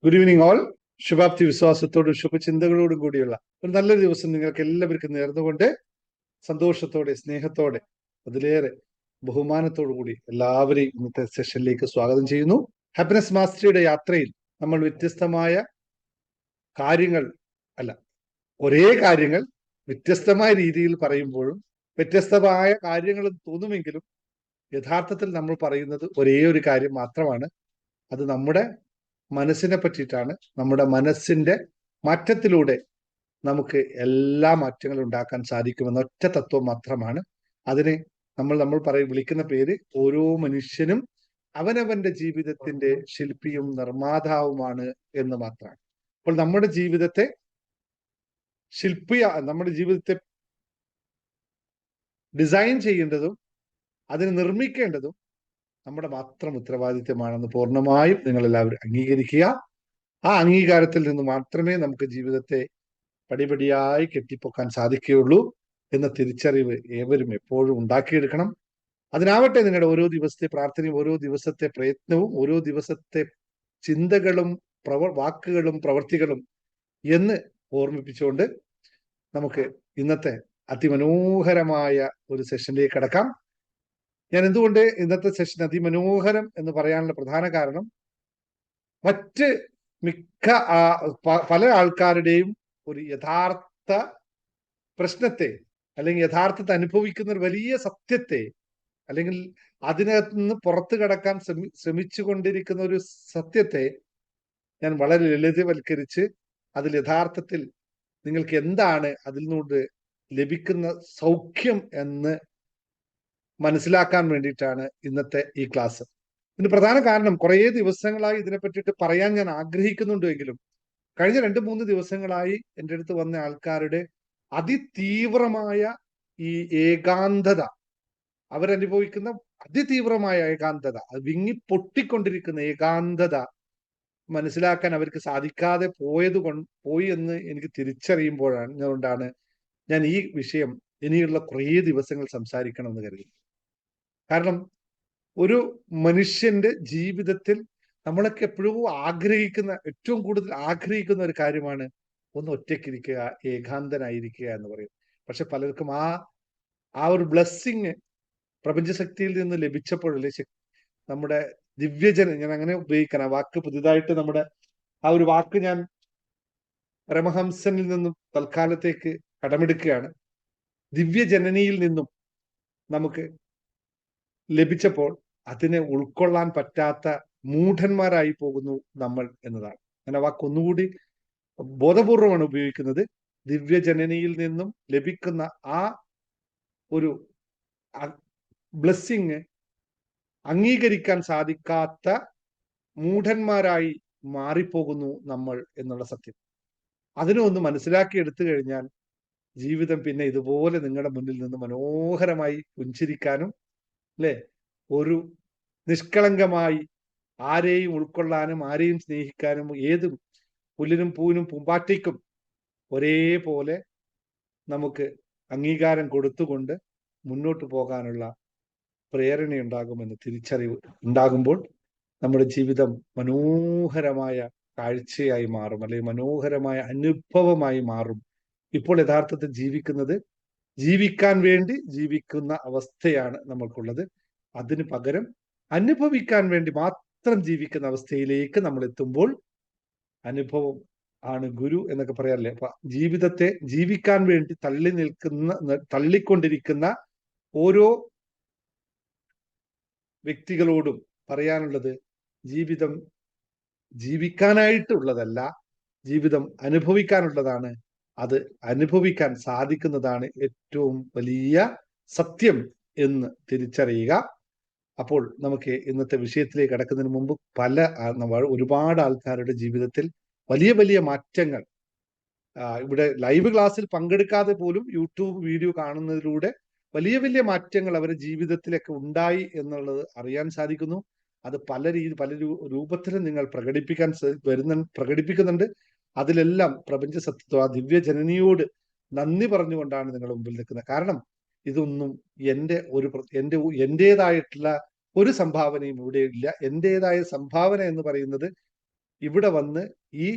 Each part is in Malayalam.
Good evening all. ശുഭാപ്തി വിശ്വാസത്തോടും ശുഭചിന്തകളോടും കൂടിയുള്ള ഒരു നല്ലൊരു ദിവസം നിങ്ങൾക്ക് എല്ലാവർക്കും നേർന്നുകൊണ്ട് സന്തോഷത്തോടെ, സ്നേഹത്തോടെ, അതിലേറെ ബഹുമാനത്തോടു കൂടി എല്ലാവരെയും ഇന്നത്തെ സെഷനിലേക്ക് സ്വാഗതം ചെയ്യുന്നു. ഹാപ്പിനെസ് മാസ്റ്ററിയുടെ യാത്രയിൽ നമ്മൾ വ്യത്യസ്തമായ കാര്യങ്ങൾ, അല്ല, ഒരേ കാര്യങ്ങൾ വ്യത്യസ്തമായ രീതിയിൽ പറയുമ്പോഴും വ്യത്യസ്തമായ കാര്യങ്ങൾ തോന്നുമെങ്കിലും യഥാർത്ഥത്തിൽ നമ്മൾ പറയുന്നത് ഒരേ ഒരു കാര്യം മാത്രമാണ്. അത് നമ്മുടെ മനസ്സിനെ പറ്റിയിട്ടാണ്. നമ്മുടെ മനസ്സിന്റെ മാറ്റത്തിലൂടെ നമുക്ക് എല്ലാ മാറ്റങ്ങളും ഉണ്ടാക്കാൻ സാധിക്കുമെന്ന ഒറ്റ തത്വം മാത്രമാണ്. അതിനെ നമ്മൾ വിളിക്കുന്ന പേര് ഓരോ മനുഷ്യനും അവനവന്റെ ജീവിതത്തിന്റെ ശില്പിയും നിർമ്മാതാവുമാണ് എന്ന് മാത്രമാണ്. അപ്പോൾ നമ്മുടെ ജീവിതത്തെ നമ്മുടെ ജീവിതത്തെ ഡിസൈൻ ചെയ്യേണ്ടതും അതിനെ നിർമ്മിക്കേണ്ടതും നമ്മുടെ മാത്രം ഉത്തരവാദിത്തമാണെന്ന് പൂർണ്ണമായും നിങ്ങൾ എല്ലാവരും അംഗീകരിക്കുക. ആ അംഗീകാരത്തിൽ നിന്ന് മാത്രമേ നമുക്ക് ജീവിതത്തെ പടിപടിയായി കെട്ടിപ്പൊക്കാൻ സാധിക്കുകയുള്ളൂ എന്ന തിരിച്ചറിവ് ഏവരും എപ്പോഴും ഉണ്ടാക്കിയെടുക്കണം. അതിനാവട്ടെ നിങ്ങളുടെ ഓരോ ദിവസത്തെ പ്രാർത്ഥനയും, ഓരോ ദിവസത്തെ പ്രയത്നവും, ഓരോ ദിവസത്തെ ചിന്തകളും വാക്കുകളും പ്രവൃത്തികളും എന്ന് ഓർമ്മിപ്പിച്ചുകൊണ്ട് നമുക്ക് ഇന്നത്തെ അതിമനോഹരമായ ഒരു സെഷനിലേക്ക് കടക്കാം. ഞാൻ എന്തുകൊണ്ട് ഇന്നത്തെ സെഷൻ അതിമനോഹരം എന്ന് പറയാനുള്ള പ്രധാന കാരണം, മറ്റ് പല ആൾക്കാരുടെയും ഒരു യഥാർത്ഥ പ്രശ്നത്തെ, അല്ലെങ്കിൽ യഥാർത്ഥത്തെ അനുഭവിക്കുന്ന ഒരു വലിയ സത്യത്തെ, അല്ലെങ്കിൽ അതിനകത്ത് നിന്ന് പുറത്തു കടക്കാൻ ശ്രമിച്ചു കൊണ്ടിരിക്കുന്ന ഒരു സത്യത്തെ ഞാൻ വളരെ ലളിതവൽക്കരിച്ച് അതിൽ യഥാർത്ഥത്തിൽ നിങ്ങൾക്ക് എന്താണ് അതിൽ നിന്ന് ലഭിക്കുന്ന സൗഖ്യം എന്ന് മനസ്സിലാക്കാൻ വേണ്ടിയിട്ടാണ് ഇന്നത്തെ ഈ ക്ലാസ്. ഇതിന് പ്രധാന കാരണം, കുറേ ദിവസങ്ങളായി ഇതിനെ പറ്റിയിട്ട് പറയാൻ ഞാൻ ആഗ്രഹിക്കുന്നുണ്ടെങ്കിലും കഴിഞ്ഞ 2-3 ദിവസങ്ങളായി എൻ്റെ അടുത്ത് വന്ന ആൾക്കാരുടെ അതിതീവ്രമായ ഈ ഏകാന്തത, അവരനുഭവിക്കുന്ന അതിതീവ്രമായ ഏകാന്തത, അത് വിങ്ങി പൊട്ടിക്കൊണ്ടിരിക്കുന്ന ഏകാന്തത മനസ്സിലാക്കാൻ അവർക്ക് സാധിക്കാതെ പോയി എന്ന് എനിക്ക് തിരിച്ചറിയുമ്പോഴാണ് അതുകൊണ്ടാണ് ഞാൻ ഈ വിഷയം ഇനിയുള്ള കുറേ ദിവസങ്ങൾ സംസാരിക്കണമെന്ന് കരുതി. കാരണം ഒരു മനുഷ്യന്റെ ജീവിതത്തിൽ നമ്മളൊക്കെ എപ്പോഴും ഏറ്റവും കൂടുതൽ ആഗ്രഹിക്കുന്ന ഒരു കാര്യമാണ് ഒന്ന് ഒറ്റയ്ക്കിരിക്കുക, ഏകാന്തനായിരിക്കുക എന്ന് പറയും. പക്ഷെ പലർക്കും ആ ഒരു ബ്ലെസ്സിങ് പ്രപഞ്ചശക്തിയിൽ നിന്ന് ലഭിച്ചപ്പോഴല്ലേ, നമ്മുടെ ഞാൻ അങ്ങനെ ഉപയോഗിക്കാൻ ആ വാക്ക് പുതിയതായിട്ട് ആ ഒരു വാക്ക് ഞാൻ പരമഹംസനിൽ നിന്നും തൽക്കാലത്തേക്ക് കടമെടുക്കുകയാണ്. ദിവ്യജനനിയിൽ നിന്നും നമുക്ക് ലഭിച്ചപ്പോൾ അതിനെ ഉൾക്കൊള്ളാൻ പറ്റാത്ത മൂഢന്മാരായി പോകുന്നു നമ്മൾ എന്നതാണ്. ഞാൻ ആ വാക്ക് ഒന്നുകൂടി ബോധപൂർവമാണ് ഉപയോഗിക്കുന്നത്. ദിവ്യജനനിയിൽ നിന്നും ലഭിക്കുന്ന ആ ഒരു ബ്ലെസ്സിങ് അംഗീകരിക്കാൻ സാധിക്കാത്ത മൂഢന്മാരായി മാറിപ്പോകുന്നു നമ്മൾ എന്നുള്ള സത്യം. അതിനെ ഒന്ന് മനസ്സിലാക്കി എടുത്തു കഴിഞ്ഞാൽ ജീവിതം പിന്നെ ഇതുപോലെ നിങ്ങളുടെ മുന്നിൽ നിന്ന് മനോഹരമായി പുഞ്ചിരിക്കാനും, അല്ലെ, ഒരു നിഷ്കളങ്കമായി ആരെയും ഉൾക്കൊള്ളാനും ആരെയും സ്നേഹിക്കാനും, ഏതും പുല്ലിനും പൂവിനും പൂമ്പാറ്റയ്ക്കും ഒരേപോലെ നമുക്ക് അംഗീകാരം കൊടുത്തുകൊണ്ട് മുന്നോട്ട് പോകാനുള്ള പ്രേരണയുണ്ടാകുമെന്ന് തിരിച്ചറിവ് ഉണ്ടാകുമ്പോൾ നമ്മുടെ ജീവിതം മനോഹരമായ കാഴ്ചയായി മാറും, അല്ലെങ്കിൽ മനോഹരമായ അനുഭവമായി മാറും. ഇപ്പോൾ യഥാർത്ഥത്തിൽ ജീവിക്കാൻ വേണ്ടി ജീവിക്കുന്ന അവസ്ഥയാണ് നമ്മൾക്കുള്ളത്. അതിന് പകരം അനുഭവിക്കാൻ വേണ്ടി മാത്രം ജീവിക്കുന്ന അവസ്ഥയിലേക്ക് നമ്മൾ എത്തുമ്പോൾ അനുഭവം ആണ് ഗുരു എന്നൊക്കെ പറയാറില്ലേ. അപ്പൊ ജീവിതത്തെ ജീവിക്കാൻ വേണ്ടി തള്ളിക്കൊണ്ടിരിക്കുന്ന ഓരോ വ്യക്തികളോടും പറയാനുള്ളത്, ജീവിതം ജീവിക്കാനായിട്ടുള്ളതല്ല, ജീവിതം അനുഭവിക്കാനുള്ളതാണ്. അത് അനുഭവിക്കാൻ സാധിക്കുന്നതാണ് ഏറ്റവും വലിയ സത്യം എന്ന് തിരിച്ചറിയുക. അപ്പോൾ നമുക്ക് ഇന്നത്തെ വിഷയത്തിലേക്ക് കടക്കുന്നതിന് മുമ്പ് ഒരുപാട് ആൾക്കാരുടെ ജീവിതത്തിൽ വലിയ വലിയ മാറ്റങ്ങൾ, ഇവിടെ ലൈവ് ക്ലാസ്സിൽ പങ്കെടുക്കാതെ പോലും യൂട്യൂബ് വീഡിയോ കാണുന്നതിലൂടെ വലിയ വലിയ മാറ്റങ്ങൾ അവരുടെ ജീവിതത്തിലൊക്കെ ഉണ്ടായി എന്നുള്ളത് അറിയാൻ സാധിക്കുന്നു. അത് പല രൂപത്തിലും നിങ്ങൾ പ്രകടിപ്പിക്കുന്നുണ്ട്. അതിലെല്ലാം പ്രപഞ്ച സത്യത്വം, ആ ദിവ്യജനനിയോട് നന്ദി പറഞ്ഞുകൊണ്ടാണ് നിങ്ങളുടെ മുമ്പിൽ നിൽക്കുന്നത്. കാരണം ഇതൊന്നും എന്റേതായിട്ടുള്ള ഒരു സംഭാവനയും ഇവിടെ ഇല്ല. എന്റേതായ സംഭാവന എന്ന് പറയുന്നത് ഇവിടെ വന്ന് ഈ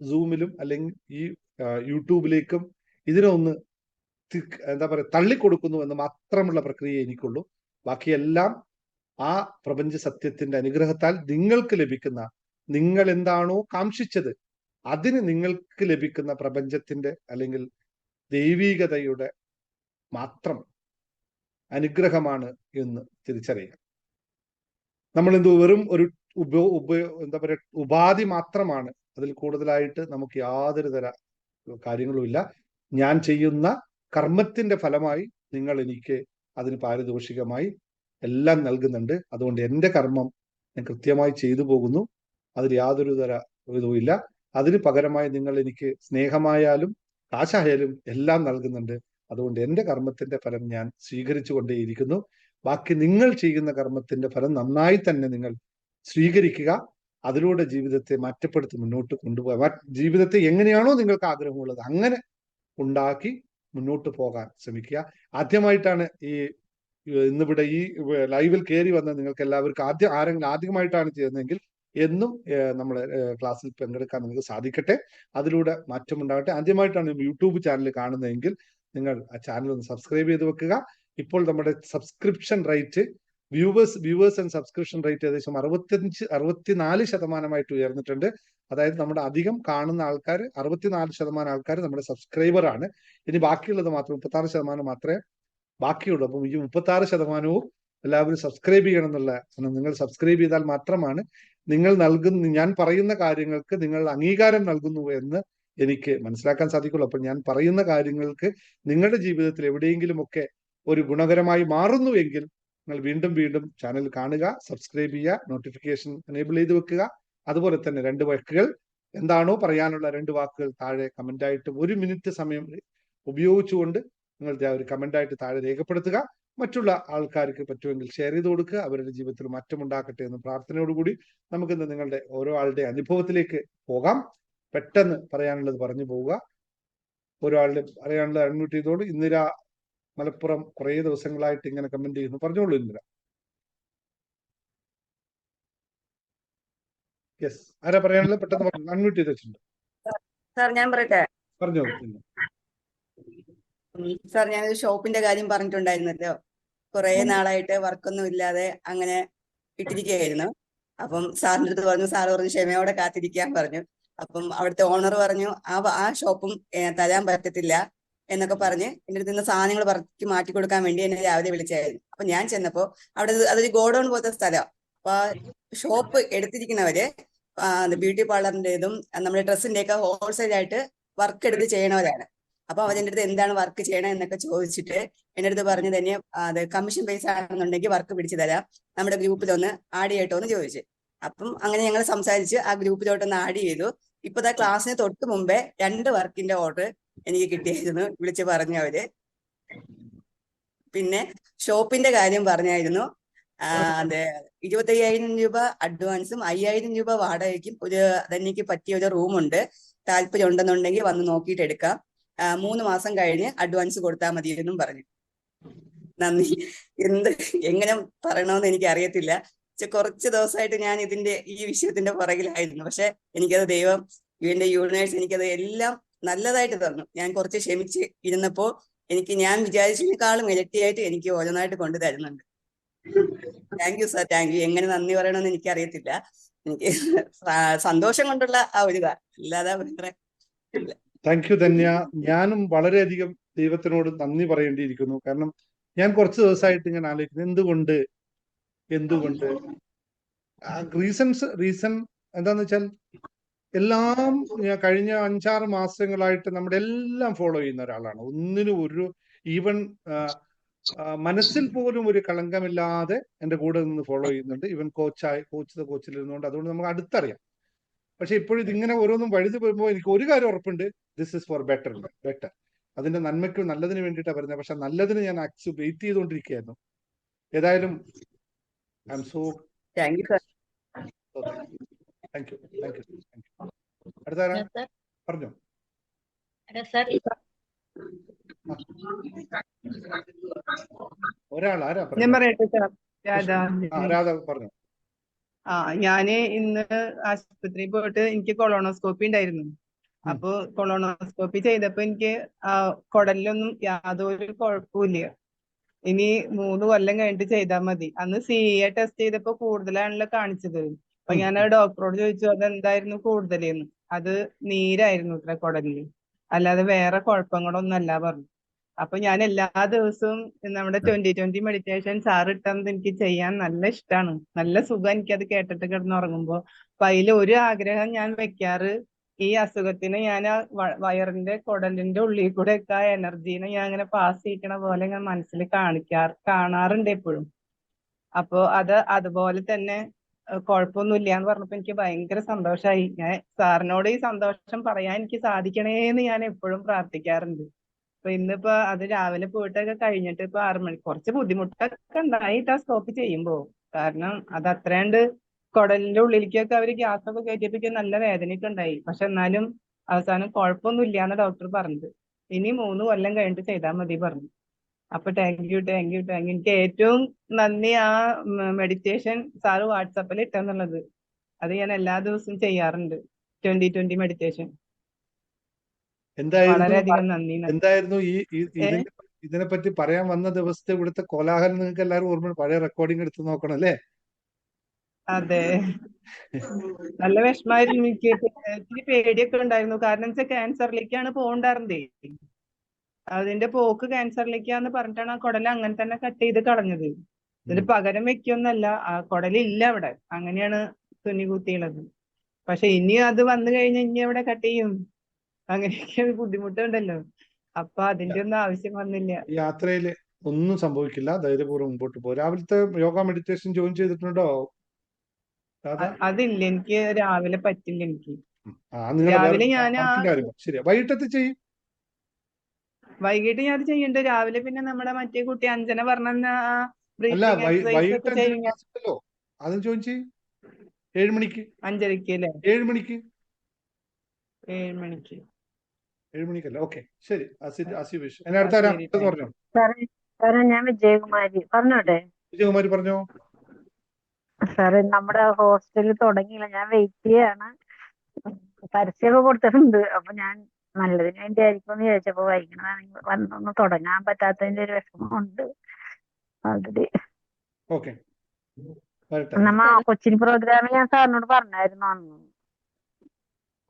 സൂമിലും അല്ലെങ്കിൽ ഈ യൂട്യൂബിലേക്കും ഇതിനെ ഒന്ന് എന്താ പറയുക തള്ളിക്കൊടുക്കുന്നു എന്ന് മാത്രമുള്ള പ്രക്രിയ എനിക്കുള്ളൂ. ബാക്കിയെല്ലാം ആ പ്രപഞ്ച സത്യത്തിന്റെ അനുഗ്രഹത്താൽ നിങ്ങൾക്ക് ലഭിക്കുന്ന, നിങ്ങൾ എന്താണോ കാംക്ഷിച്ചത് അതിന് നിങ്ങൾക്ക് ലഭിക്കുന്ന പ്രപഞ്ചത്തിന്റെ അല്ലെങ്കിൽ ദൈവീകതയുടെ മാത്രം അനുഗ്രഹമാണ് എന്ന് തിരിച്ചറിയുക. നമ്മൾ വെറും ഒരു എന്താ പറയുക ഉപാധി മാത്രമാണ്. അതിൽ കൂടുതലായിട്ട് നമുക്ക് യാതൊരു തര കാര്യങ്ങളുമില്ല. ഞാൻ ചെയ്യുന്ന കർമ്മത്തിന്റെ ഫലമായി നിങ്ങൾ എനിക്ക് അതിന് പാരിതോഷികമായി എല്ലാം നൽകുന്നുണ്ട്. അതുകൊണ്ട് എൻ്റെ കർമ്മം ഞാൻ കൃത്യമായി ചെയ്തു പോകുന്നു. അതിൽ യാതൊരു തര ഇതുമില്ല. അതിന് പകരമായി നിങ്ങൾ എനിക്ക് സ്നേഹമായാലും കാശായാലും എല്ലാം നൽകുന്നുണ്ട്. അതുകൊണ്ട് എൻ്റെ കർമ്മത്തിന്റെ ഫലം ഞാൻ സ്വീകരിച്ചു കൊണ്ടേയിരിക്കുന്നു. ബാക്കി നിങ്ങൾ ചെയ്യുന്ന കർമ്മത്തിന്റെ ഫലം നന്നായി തന്നെ നിങ്ങൾ സ്വീകരിക്കുക. അതിലൂടെ ജീവിതത്തെ മാറ്റപ്പെടുത്തി മുന്നോട്ട് കൊണ്ടുപോകാൻ, ജീവിതത്തെ എങ്ങനെയാണോ നിങ്ങൾക്ക് ആഗ്രഹമുള്ളത് അങ്ങനെ ഉണ്ടാക്കി മുന്നോട്ട് പോകാൻ ശ്രമിക്കുക. ആദ്യമായിട്ടാണ് ഇന്നിവിടെ ഈ ലൈവിൽ കയറി വന്ന നിങ്ങൾക്ക് എല്ലാവർക്കും ആരെങ്കിലും ആദ്യമായിട്ടാണ് ചെയ്യുന്നതെങ്കിൽ എന്നും നമ്മളെ ക്ലാസ്സിൽ പങ്കെടുക്കാൻ നിങ്ങൾക്ക് സാധിക്കട്ടെ. അതിലൂടെ മാറ്റമുണ്ടാകട്ടെ. ആദ്യമായിട്ടാണ് യൂട്യൂബ് ചാനൽ കാണുന്നതെങ്കിൽ നിങ്ങൾ ആ ചാനൽ ഒന്ന് സബ്സ്ക്രൈബ് ചെയ്ത് വെക്കുക. ഇപ്പോൾ നമ്മുടെ subscription rate viewers and subscription rate ഏകദേശം 64% ഉയർന്നിട്ടുണ്ട്. അതായത് നമ്മുടെ അധികം കാണുന്ന ആൾക്കാർ 64% ആൾക്കാർ നമ്മുടെ സബ്സ്ക്രൈബർ ആണ്. ഇനി ബാക്കിയുള്ളത് മാത്രം 36% മാത്രമേ ബാക്കിയുള്ളൂ. അപ്പം ഈ 36% എല്ലാവരും സബ്സ്ക്രൈബ് ചെയ്യണം എന്നുള്ള, നിങ്ങൾ സബ്സ്ക്രൈബ് ചെയ്താൽ മാത്രമാണ് നിങ്ങൾ ഞാൻ പറയുന്ന കാര്യങ്ങൾക്ക് നിങ്ങൾ അംഗീകാരം നൽകുന്നു എന്ന് എനിക്ക് മനസ്സിലാക്കാൻ സാധിക്കുള്ളൂ. അപ്പോൾ ഞാൻ പറയുന്ന കാര്യങ്ങൾക്ക് നിങ്ങളുടെ ജീവിതത്തിൽ എവിടെയെങ്കിലുമൊക്കെ ഒരു ഗുണകരമായി മാറുന്നു എങ്കിൽ നിങ്ങൾ വീണ്ടും വീണ്ടും ചാനൽ കാണുക, സബ്സ്ക്രൈബ് ചെയ്യുക, നോട്ടിഫിക്കേഷൻ എനേബിൾ ചെയ്ത് വെക്കുക. അതുപോലെ തന്നെ 2 വാക്കുകൾ എന്താണോ പറയാനുള്ള 2 വാക്കുകൾ താഴെ കമന്റായിട്ട് 1 മിനിറ്റ് സമയം ഉപയോഗിച്ചുകൊണ്ട് നിങ്ങൾ ഒരു കമന്റായിട്ട് താഴെ രേഖപ്പെടുത്തുക. മറ്റുള്ള ആൾക്കാർക്ക് പറ്റുമെങ്കിൽ ഷെയർ ചെയ്ത് കൊടുക്കുക. അവരുടെ ജീവിതത്തിൽ മാറ്റമുണ്ടാക്കട്ടെ എന്ന പ്രാർത്ഥനയോടുകൂടി നമുക്കിന്ന് നിങ്ങളുടെ ഓരോ ആളുടെ അനുഭവത്തിലേക്ക് പോകാം. പെട്ടെന്ന് പറയാനുള്ളത് പറഞ്ഞു പോവുക. ഓരോ ആളുടെ പറയാനുള്ളത് അൺമ്യൂട്ട് ചെയ്തോളൂ. ഇന്ദിര മലപ്പുറം കുറേ ദിവസങ്ങളായിട്ട് ഇങ്ങനെ കമന്റ് ചെയ്യുന്നു. പറഞ്ഞോളൂ ഇന്ദിര. യെസ്, ആരാ പറയാനുള്ളത്? പെട്ടെന്ന് അൺമ്യൂട്ട് ചെയ്ത് വെച്ചിട്ടുണ്ട്. സാർ ഞാൻ പറയട്ടെ? പറഞ്ഞോളൂ. സാർ ഞാനൊരു ഷോപ്പിന്റെ കാര്യം പറഞ്ഞിട്ടുണ്ടായിരുന്നല്ലോ. കുറെ നാളായിട്ട് വർക്കൊന്നും ഇല്ലാതെ അങ്ങനെ ഇട്ടിരിക്കുകയായിരുന്നു. അപ്പം സാറിന്റെ അടുത്ത് പറഞ്ഞു, സാറ് പറഞ്ഞു ക്ഷമയോടെ കാത്തിരിക്കാൻ പറഞ്ഞു. അപ്പം അവിടുത്തെ ഓണർ പറഞ്ഞു ആ ഷോപ്പും തരാൻ പറ്റത്തില്ല എന്നൊക്കെ പറഞ്ഞ് എൻ്റെ അടുത്ത് നിന്ന് സാധനങ്ങൾ പറക്കി മാറ്റി കൊടുക്കാൻ വേണ്ടി എന്നെ രാവിലെ വിളിച്ചായിരുന്നു. അപ്പൊ ഞാൻ ചെന്നപ്പോ അവിടെ അതൊരു ഗോഡൌൺ പോലത്തെ സ്ഥലം. അപ്പൊ ആ ഷോപ്പ് എടുത്തിരിക്കുന്നവര് ബ്യൂട്ടി പാർലറിന്റേതും നമ്മുടെ ഡ്രസ്സിന്റെ ഒക്കെ ഹോൾസെയിൽ ആയിട്ട് വർക്ക് എടുത്ത് ചെയ്യണവരാണ്. അപ്പൊ അവരെന്റെ അടുത്ത് എന്താണ് വർക്ക് ചെയ്യണം എന്നൊക്കെ ചോദിച്ചിട്ട് എൻ്റെ അടുത്ത് പറഞ്ഞു തന്നെ അത് കമ്മീഷൻ ബേസ് ആണെന്നുണ്ടെങ്കിൽ വർക്ക് പിടിച്ചു തരാം, നമ്മുടെ ഗ്രൂപ്പിലൊന്ന് ആഡ് ചെയ്യട്ടോ എന്ന് ചോദിച്ചു. അപ്പം അങ്ങനെ ഞങ്ങൾ സംസാരിച്ച് ആ ഗ്രൂപ്പിലോട്ടൊന്ന് ആഡ് ചെയ്തു. ഇപ്പതാ ക്ലാസ്സിന് തൊട്ട് മുമ്പേ 2 വർക്കിന്റെ ഓർഡർ എനിക്ക് കിട്ടിയായിരുന്നു, വിളിച്ച് പറഞ്ഞു അവര്. പിന്നെ ഷോപ്പിന്റെ കാര്യം പറഞ്ഞായിരുന്നു. അതെ, 25,000 രൂപ അഡ്വാൻസും 5,000 രൂപ വാടകയ്ക്കും അതെനിക്ക് പറ്റിയ ഒരു റൂമുണ്ട്. താല്പര്യം ഉണ്ടെന്നുണ്ടെങ്കിൽ വന്ന് നോക്കിയിട്ട് എടുക്കാം. 3 മാസം കഴിഞ്ഞ് അഡ്വാൻസ് കൊടുത്താൽ മതി എന്നും പറഞ്ഞു. നന്ദി. എങ്ങനെ പറയണമെന്ന് എനിക്ക് അറിയത്തില്ല. കുറച്ച് ദിവസമായിട്ട് ഞാൻ ഈ വിഷയത്തിന്റെ പുറകിലായിരുന്നു. പക്ഷെ എനിക്കത് ദൈവം, എന്റെ യൂണിവേഴ്സ് എനിക്കത് എല്ലാം നല്ലതായിട്ട് തന്നു. ഞാൻ കുറച്ച് ക്ഷമിച്ച് ഇരുന്നപ്പോൾ ഞാൻ വിചാരിച്ചതിനേക്കാളും ഇരട്ടിയായിട്ട് എനിക്ക് ഓരോന്നായിട്ട് കൊണ്ടു തരുന്നുണ്ട്. Thank you sir, thank U. എങ്ങനെ നന്ദി പറയണമെന്ന് എനിക്ക് അറിയത്തില്ല. എനിക്ക് സന്തോഷം കൊണ്ടുള്ള ആ ഒരു അല്ലാതെ വേറെ. Thank you Dhanya. ഞാനും വളരെയധികം ദൈവത്തിനോട് നന്ദി പറയേണ്ടിയിരിക്കുന്നു. കാരണം ഞാൻ കുറച്ച് ദിവസമായിട്ട് ഇങ്ങനെ ആലോചിക്കുന്നത് എന്തുകൊണ്ട് റീസൺ എന്താന്ന് വെച്ചാൽ എല്ലാം കഴിഞ്ഞ 5-6 മാസങ്ങളായിട്ട് നമ്മുടെ എല്ലാം ഫോളോ ചെയ്യുന്ന ഒരാളാണ്. ഒന്നിനും ഈവൻ മനസ്സിൽ പോലും ഒരു കളങ്കമില്ലാതെ എൻ്റെ കൂടെ നിന്ന് ഫോളോ ചെയ്യുന്നുണ്ട്. ഇവൻ കോച്ചിലിരുന്നുകൊണ്ട് അതുകൊണ്ട് നമുക്ക് അടുത്തറിയാം. പക്ഷെ ഇപ്പോഴും ഇതിങ്ങനെ ഓരോന്നും വഴുതി വരുമ്പോൾ എനിക്ക് ഒരു കാര്യം ഉറപ്പുണ്ട്, ദിസ് ഇസ് ഫോർ ബെറ്റർ. അതിന്റെ നന്മയ്ക്കും നല്ലതിന് വേണ്ടിയിട്ടാണ് വരുന്നത്. പക്ഷെ നല്ലതിന് ഞാൻ വെയിറ്റ് ചെയ്തുകൊണ്ടിരിക്കുകയായിരുന്നു. ഏതായാലും I am so thank you sir. Thank you. അടുത്താരാ? പറഞ്ഞോ. ഒരാൾ ആരാ? രാധ പറഞ്ഞു. ഞാന് ഇന്ന് ആശുപത്രിയിൽ പോയിട്ട് എനിക്ക് കൊളോണോസ്കോപ്പി ഉണ്ടായിരുന്നു. ഉം. അപ്പൊ കൊളോണോസ്കോപ്പി ചെയ്തപ്പോ എനിക്ക് കുടലിലൊന്നും യാതൊരു കുഴപ്പമില്ല. ഇനി 3 കൊല്ലം കഴിഞ്ഞിട്ട് ചെയ്താൽ മതി. അന്ന് CA ടെസ്റ്റ് ചെയ്തപ്പോ കൂടുതലാണല്ലോ കാണിച്ചത്. അപ്പൊ ഉം. ഞാൻ ആ ഡോക്ടറോട് ചോദിച്ചു അതെന്തായിരുന്നു കൂടുതലെന്ന്. അത് നീരായിരുന്നു ഇത്ര കുടലില്, അല്ലാതെ വേറെ കുഴപ്പങ്ങളൊന്നല്ല പറഞ്ഞു. അപ്പൊ ഞാൻ എല്ലാ ദിവസവും നമ്മുടെ 2020 മെഡിറ്റേഷൻ സാർ ഇട്ടത് എനിക്ക് ചെയ്യാൻ നല്ല ഇഷ്ടമാണ്. നല്ല സുഖം എനിക്കത് കേട്ടിട്ട് കിടന്നുറങ്ങുമ്പോ. അപ്പൊ അതിൽ ഒരു ആഗ്രഹം ഞാൻ വെക്കാറ്, ഈ അസുഖത്തിന് ഞാൻ ആ വയറിന്റെ കുടലിന്റെ ഉള്ളിൽ കൂടെ ഒക്കെ ആ എനർജീനെ ഞാൻ അങ്ങനെ പാസ് ചെയ്യിക്കണ പോലെ ഞാൻ മനസ്സിൽ കാണാറുണ്ട് എപ്പോഴും. അപ്പൊ അതുപോലെ തന്നെ കുഴപ്പമൊന്നുമില്ല എന്ന് പറഞ്ഞപ്പോ എനിക്ക് ഭയങ്കര സന്തോഷമായി. ഞാൻ സാറിനോട് ഈ സന്തോഷം പറയാൻ എനിക്ക് സാധിക്കണേന്ന് ഞാൻ എപ്പോഴും പ്രാർത്ഥിക്കാറുണ്ട്. അപ്പൊ ഇന്നിപ്പോ അത് രാവിലെ പോയിട്ടൊക്കെ കഴിഞ്ഞിട്ട് ഇപ്പൊ 6 മണി കുറച്ച് ബുദ്ധിമുട്ടൊക്കെ ഉണ്ടായിട്ട് ആ സ്റ്റോപ്പ് ചെയ്യുമ്പോ. കാരണം അത് അത്രയാണ്ട് കുടലിന്റെ ഉള്ളിലേക്കൊക്കെ അവര് ഗ്യാസ് ഒക്കെ കയറ്റിയപ്പോ നല്ല വേദനയൊക്കെ ഉണ്ടായി. പക്ഷെ എന്നാലും അവസാനം കുഴപ്പമൊന്നും ഇല്ലാന്ന് ഡോക്ടർ പറഞ്ഞത്. ഇനി 3 കൊല്ലം കഴിഞ്ഞിട്ട് ചെയ്താൽ മതി പറഞ്ഞു. അപ്പൊ താങ്ക് യു. എനിക്ക് ഏറ്റവും നന്ദി ആ മെഡിറ്റേഷൻ സാറ് വാട്സാപ്പിൽ ഇട്ടെന്നുള്ളത്. അത് ഞാൻ എല്ലാ ദിവസവും ചെയ്യാറുണ്ട്, 2020 മെഡിറ്റേഷൻ. എന്തായിരുന്നു വളരെയധികം നന്ദി. എന്തായിരുന്നു ഏ ഇതിനെപ്പറ്റി പറയാൻ വന്ന ദിവസത്തെ ഇവിടുത്തെ കോലാഹലം നിങ്ങൾക്ക് എല്ലാവരും ഓർമ്മ? പഴയ റെക്കോർഡിംഗ് എടുത്ത് നോക്കണം അല്ലേ? അതെ, നല്ല വിഷമായിരുന്നു എനിക്ക്. ഇത്തിരി പേടിയൊക്കെ ഉണ്ടായിരുന്നു. കാരണം വെച്ചാൽ ക്യാൻസറിലേക്കാണ് പോകണ്ടായിരുന്നേ. അതിന്റെ പോക്ക് ക്യാൻസറിലേക്കാന്ന് പറഞ്ഞിട്ടാണ് ആ കുടൽ അങ്ങനെ തന്നെ കട്ട് ചെയ്ത് കളഞ്ഞത്. ഇതിന് പകരം വെക്കൊന്നല്ല, ആ കുടലില്ല അവിടെ. അങ്ങനെയാണ് തുന്നി കുത്തിയുള്ളത്. പക്ഷെ ഇനി അത് വന്നു കഴിഞ്ഞാൽ ഇനി എവിടെ കട്ട് ചെയ്യും? അങ്ങനെയൊക്കെ ബുദ്ധിമുട്ടുണ്ടല്ലോ. അപ്പൊ അതിന്റെ ഒന്നും ആവശ്യം വന്നില്ല. ഈ യാത്രയിൽ ഒന്നും സംഭവിക്കില്ല. ധൈര്യപൂർവ്വം മുമ്പോട്ട് പോകും. രാവിലത്തെ യോഗ മെഡിറ്റേഷൻ ജോയിൻ ചെയ്തിട്ടുണ്ടോ രാധ? അതില്ല, എനിക്ക് രാവിലെ പറ്റില്ല. എനിക്ക് നിങ്ങൾ രാവിലെ ഞാൻ വർക്കിന്റെ കാര്യം ശരിയാ. വൈകിട്ടത്തെ ചെയ്യും. വൈകിട്ട് ഞാൻ അത് ചെയ്യുന്നുണ്ട്. രാവിലെ പിന്നെ നമ്മുടെ മറ്റേ കുട്ടി അഞ്ജന പറഞ്ഞ അല്ല, ബ്രീത്തിങ് എക്സസൈസ് വൈകിട്ട് ഒക്കെ 5 ചെയ്യും ഞാൻ. ക്ലാസ് ഉണ്ടല്ലോ, അതും ജോയിൻ ചെയ്യും. 7 മണിക്ക്. 5:30 അല്ലേ? 7 മണിക്ക്. 7 മണിക്ക്. 7 മണിക്കല്ല. ഓക്കെ, ശരി. ആസി വിഷ്. എന്നെ അടുത്ത ആരാ ശരി, പറഞ്ഞോ? സാറേ ഞാൻ വിജയകുമാരി പറഞ്ഞോട്ടെ? വിജയകുമാരി പറഞ്ഞോ. സാറേ നമ്മുടെ ഹോസ്റ്റലിൽ തുടങ്ങിയില്ല, ഞാൻ വെയിറ്റ് ചെയ്യാണ്. പരസ്യമൊക്കെ കൊടുത്തിട്ടുണ്ട്. അപ്പൊ ഞാൻ നല്ലതിന് വേണ്ടി ആയിരിക്കും എന്ന് ചോദിച്ചപ്പോ വൈകുന്നതാണെങ്കിൽ വന്നൊന്ന് തുടങ്ങാൻ പറ്റാത്തതിന്റെ ഒരു വിഷമമുണ്ട്. ഓൾറെഡി ഓക്കെ, വരട്ടെ. നമ്മ കൊച്ചിൻ പ്രോഗ്രാമിൽ ഞാൻ സാറിനോട് പറഞ്ഞായിരുന്നു അന്ന്.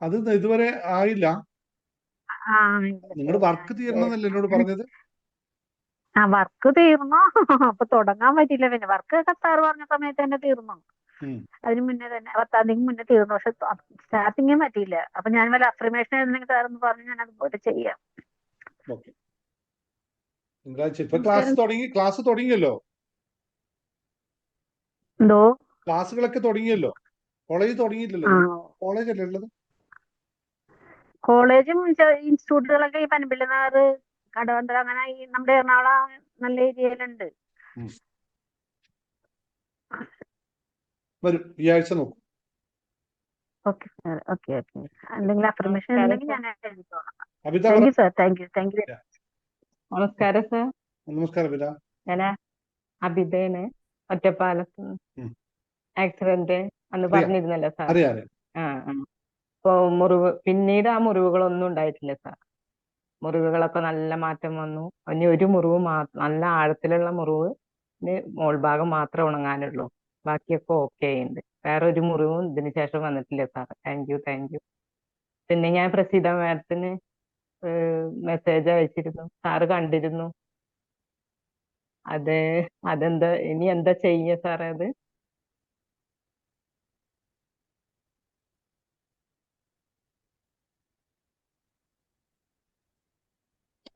അത് ഇതുവരെ ആയില്ല. ആ നിങ്ങളുടെ വർക്ക് തീർന്നെന്നല്ലേ എന്നോട് പറഞ്ഞത്? ആ വർക്ക് തീർന്നു. അപ്പൊ തുടങ്ങാൻ പറ്റില്ല. പിന്നെ വർക്ക് സാറ് പറഞ്ഞ സമയത്ത് തന്നെ തീർന്നു. അതിന് മുന്നേ തന്നെ 10-ാം തീയതി മുന്നേ തീർന്നു. പക്ഷെ സ്റ്റാർട്ടിങ്ങും പറ്റിയില്ല. അപ്പൊ ഞാൻ വല്ല അഫർമേഷൻ എഴുതുന്നെങ്കിൽ സാറെന്ന് പറഞ്ഞു ഞാൻ അതുപോലെ ചെയ്യാം. ഓക്കെ, തിങ്കളാഴ്ച ഇപ്പൊ ക്ലാസ് തുടങ്ങിയല്ലോ. എന്തോ ക്ലാസ്സുകളൊക്കെ തുടങ്ങിയല്ലോ. കോളേജ് തുടങ്ങിയില്ലല്ലോ. കോളേജ് അല്ലേ ഉള്ളത്? കോളേജും ഇൻസ്റ്റിറ്റ്യൂട്ടുകളൊക്കെ ഈ പനമ്പിള്ളിനാറ്, കടവന്ത്ര, അങ്ങനെ ഈ നമ്മുടെ എറണാകുളം നല്ല ഏരിയയിലുണ്ട്. വരും, ഈ ആഴ്ച നോക്കും. Okay sir, okay. എന്തെങ്കിലും അഫർമേഷൻ ഉണ്ടെങ്കിൽ ഞാൻ എഴുതിക്കോളാം. Abitha thank you sir, thank you. നമസ്കാരം സാർ. നമസ്കാരം അബിത. ഞാൻ അബിതയാണ്, ഒറ്റപ്പാലത്ത്. ആക്സിഡന്റ് അന്ന് പറഞ്ഞിരുന്നല്ലോ സാർ. അറിയാം. ഇപ്പൊ പിന്നീട് ആ മുറിവുകളൊന്നും ഉണ്ടായിട്ടില്ല സാർ. മുറിവുകളൊക്കെ നല്ല മാറ്റം വന്നു. ഇനി ഒരു മുറിവ് നല്ല ആഴത്തിലുള്ള മുറിവ് മോൾഭാഗം മാത്രമേ ഉണങ്ങാനുള്ളൂ. ബാക്കിയൊക്കെ ഓക്കെ ഉണ്ട്. വേറെ ഒരു മുറിവും ഇതിന് ശേഷം വന്നിട്ടില്ല സാർ. Thank U. പിന്നെ ഞാൻ പ്രസീത മാഡത്തിന് മെസ്സേജ് അയച്ചിരുന്നു, സാറ് കണ്ടിരുന്നു. അതെന്താ ഇനി എന്താ ചെയ്യ സാറേ? അത്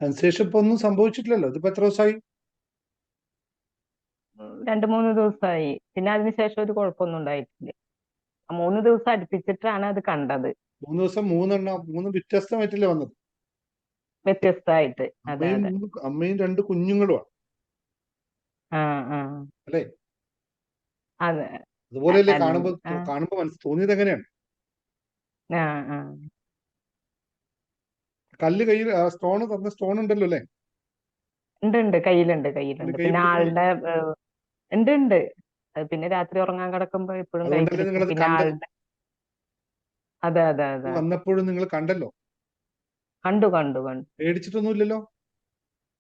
അതിനുശേഷം ഇപ്പൊ ഒന്നും സംഭവിച്ചിട്ടില്ലല്ലോ. ഇതിപ്പോ എത്ര ദിവസമായി? 2-3 ദിവസമായി. പിന്നെ അതിനുശേഷം ഒരു കുഴപ്പമൊന്നും ഉണ്ടായിട്ടില്ല. 3 ദിവസം അടുപ്പിച്ചിട്ടാണ് അത് കണ്ടത്. 3 ദിവസം 3 വ്യത്യസ്തമായിട്ടല്ലേ വന്നത്? വ്യത്യസ്തമായിട്ട്. അമ്മയും 2 കുഞ്ഞുങ്ങളുമാണ് അല്ലേ? അതെ. അതുപോലെയല്ലേ കാണുമ്പോ തോന്നിയത്? എങ്ങനെയാണ്? കല്ല് കയ്യിൽ സ്റ്റോൺ ഉണ്ടല്ലോ അല്ലേ? ഉണ്ട്, കയ്യിലുണ്ട്. പിന്നെ ആളുടെ ഉണ്ട്. അത് പിന്നെ രാത്രി ഉറങ്ങാൻ കിടക്കുമ്പോ എപ്പോഴും അതുകൊണ്ടല്ലേ കഴിച്ചിരിക്കും. നിങ്ങളത് പിന്നെ കണ്ടത്. ആളുടെ അതെ അതെ അതെ വന്നപ്പോഴും നിങ്ങൾ കണ്ടല്ലോ, കണ്ടു കണ്ടു കണ്ടു. പേടിച്ചിട്ടൊന്നുമില്ലല്ലോ.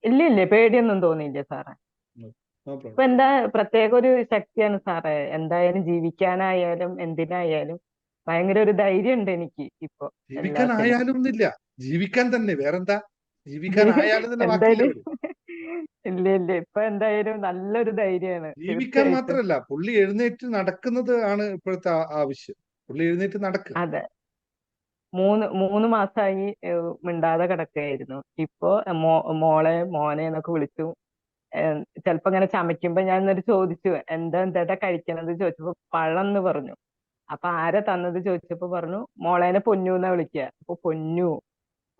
ഇല്ല ഇല്ല, പേടിയൊന്നും തോന്നിയില്ല സാറേ. നോ ഇപ്പൊ പ്രോബ്ലം. എന്താ പ്രത്യേക ഒരു ശക്തിയാണ് സാറേ. എന്തായാലും ജീവിക്കാനായാലും എന്തിനായാലും ഭയങ്കര ഒരു ധൈര്യം ഉണ്ട് എനിക്ക് ഇപ്പൊ എല്ലാത്തിനും. ജീവിക്കാനായാലും എന്നില്ല, ജീവിക്കാൻ തന്നെ, വേറെന്താ. ജീവിക്കാനായാലും തന്നെ വാക്കില്ല എന്തായാലും ഒരു. ഇല്ല ഇല്ല, ഇപ്പൊ എന്തായാലും നല്ലൊരു ധൈര്യമാണ് ജീവിക്കാൻ തീർച്ചയായിട്ടും. മാത്രല്ല, പുള്ളി എഴുന്നേറ്റ് നടക്കുന്നത് ആണ് ഇപ്പോഴത്തെ ആവശ്യം. പുള്ളി എഴുന്നേറ്റ് നടക്കുക. അതെ, മൂന്ന് മാസമായി മിണ്ടാതെ കിടക്കുകയായിരുന്നു. ഇപ്പൊ മോനെ എന്നൊക്കെ വിളിച്ചു. ചിലപ്പോ ഇങ്ങനെ ചമയ്ക്കുമ്പോ ഞാൻ എന്നിട്ട് ചോദിച്ചു, എന്താ കഴിക്കണത് ചോദിച്ചപ്പോ പഴം എന്ന് പറഞ്ഞു. അപ്പൊ ആരാ തന്നത് ചോദിച്ചപ്പോ പറഞ്ഞു മോളേനെ പൊന്നു എന്നാ വിളിക്കുക. അപ്പൊ പൊന്നു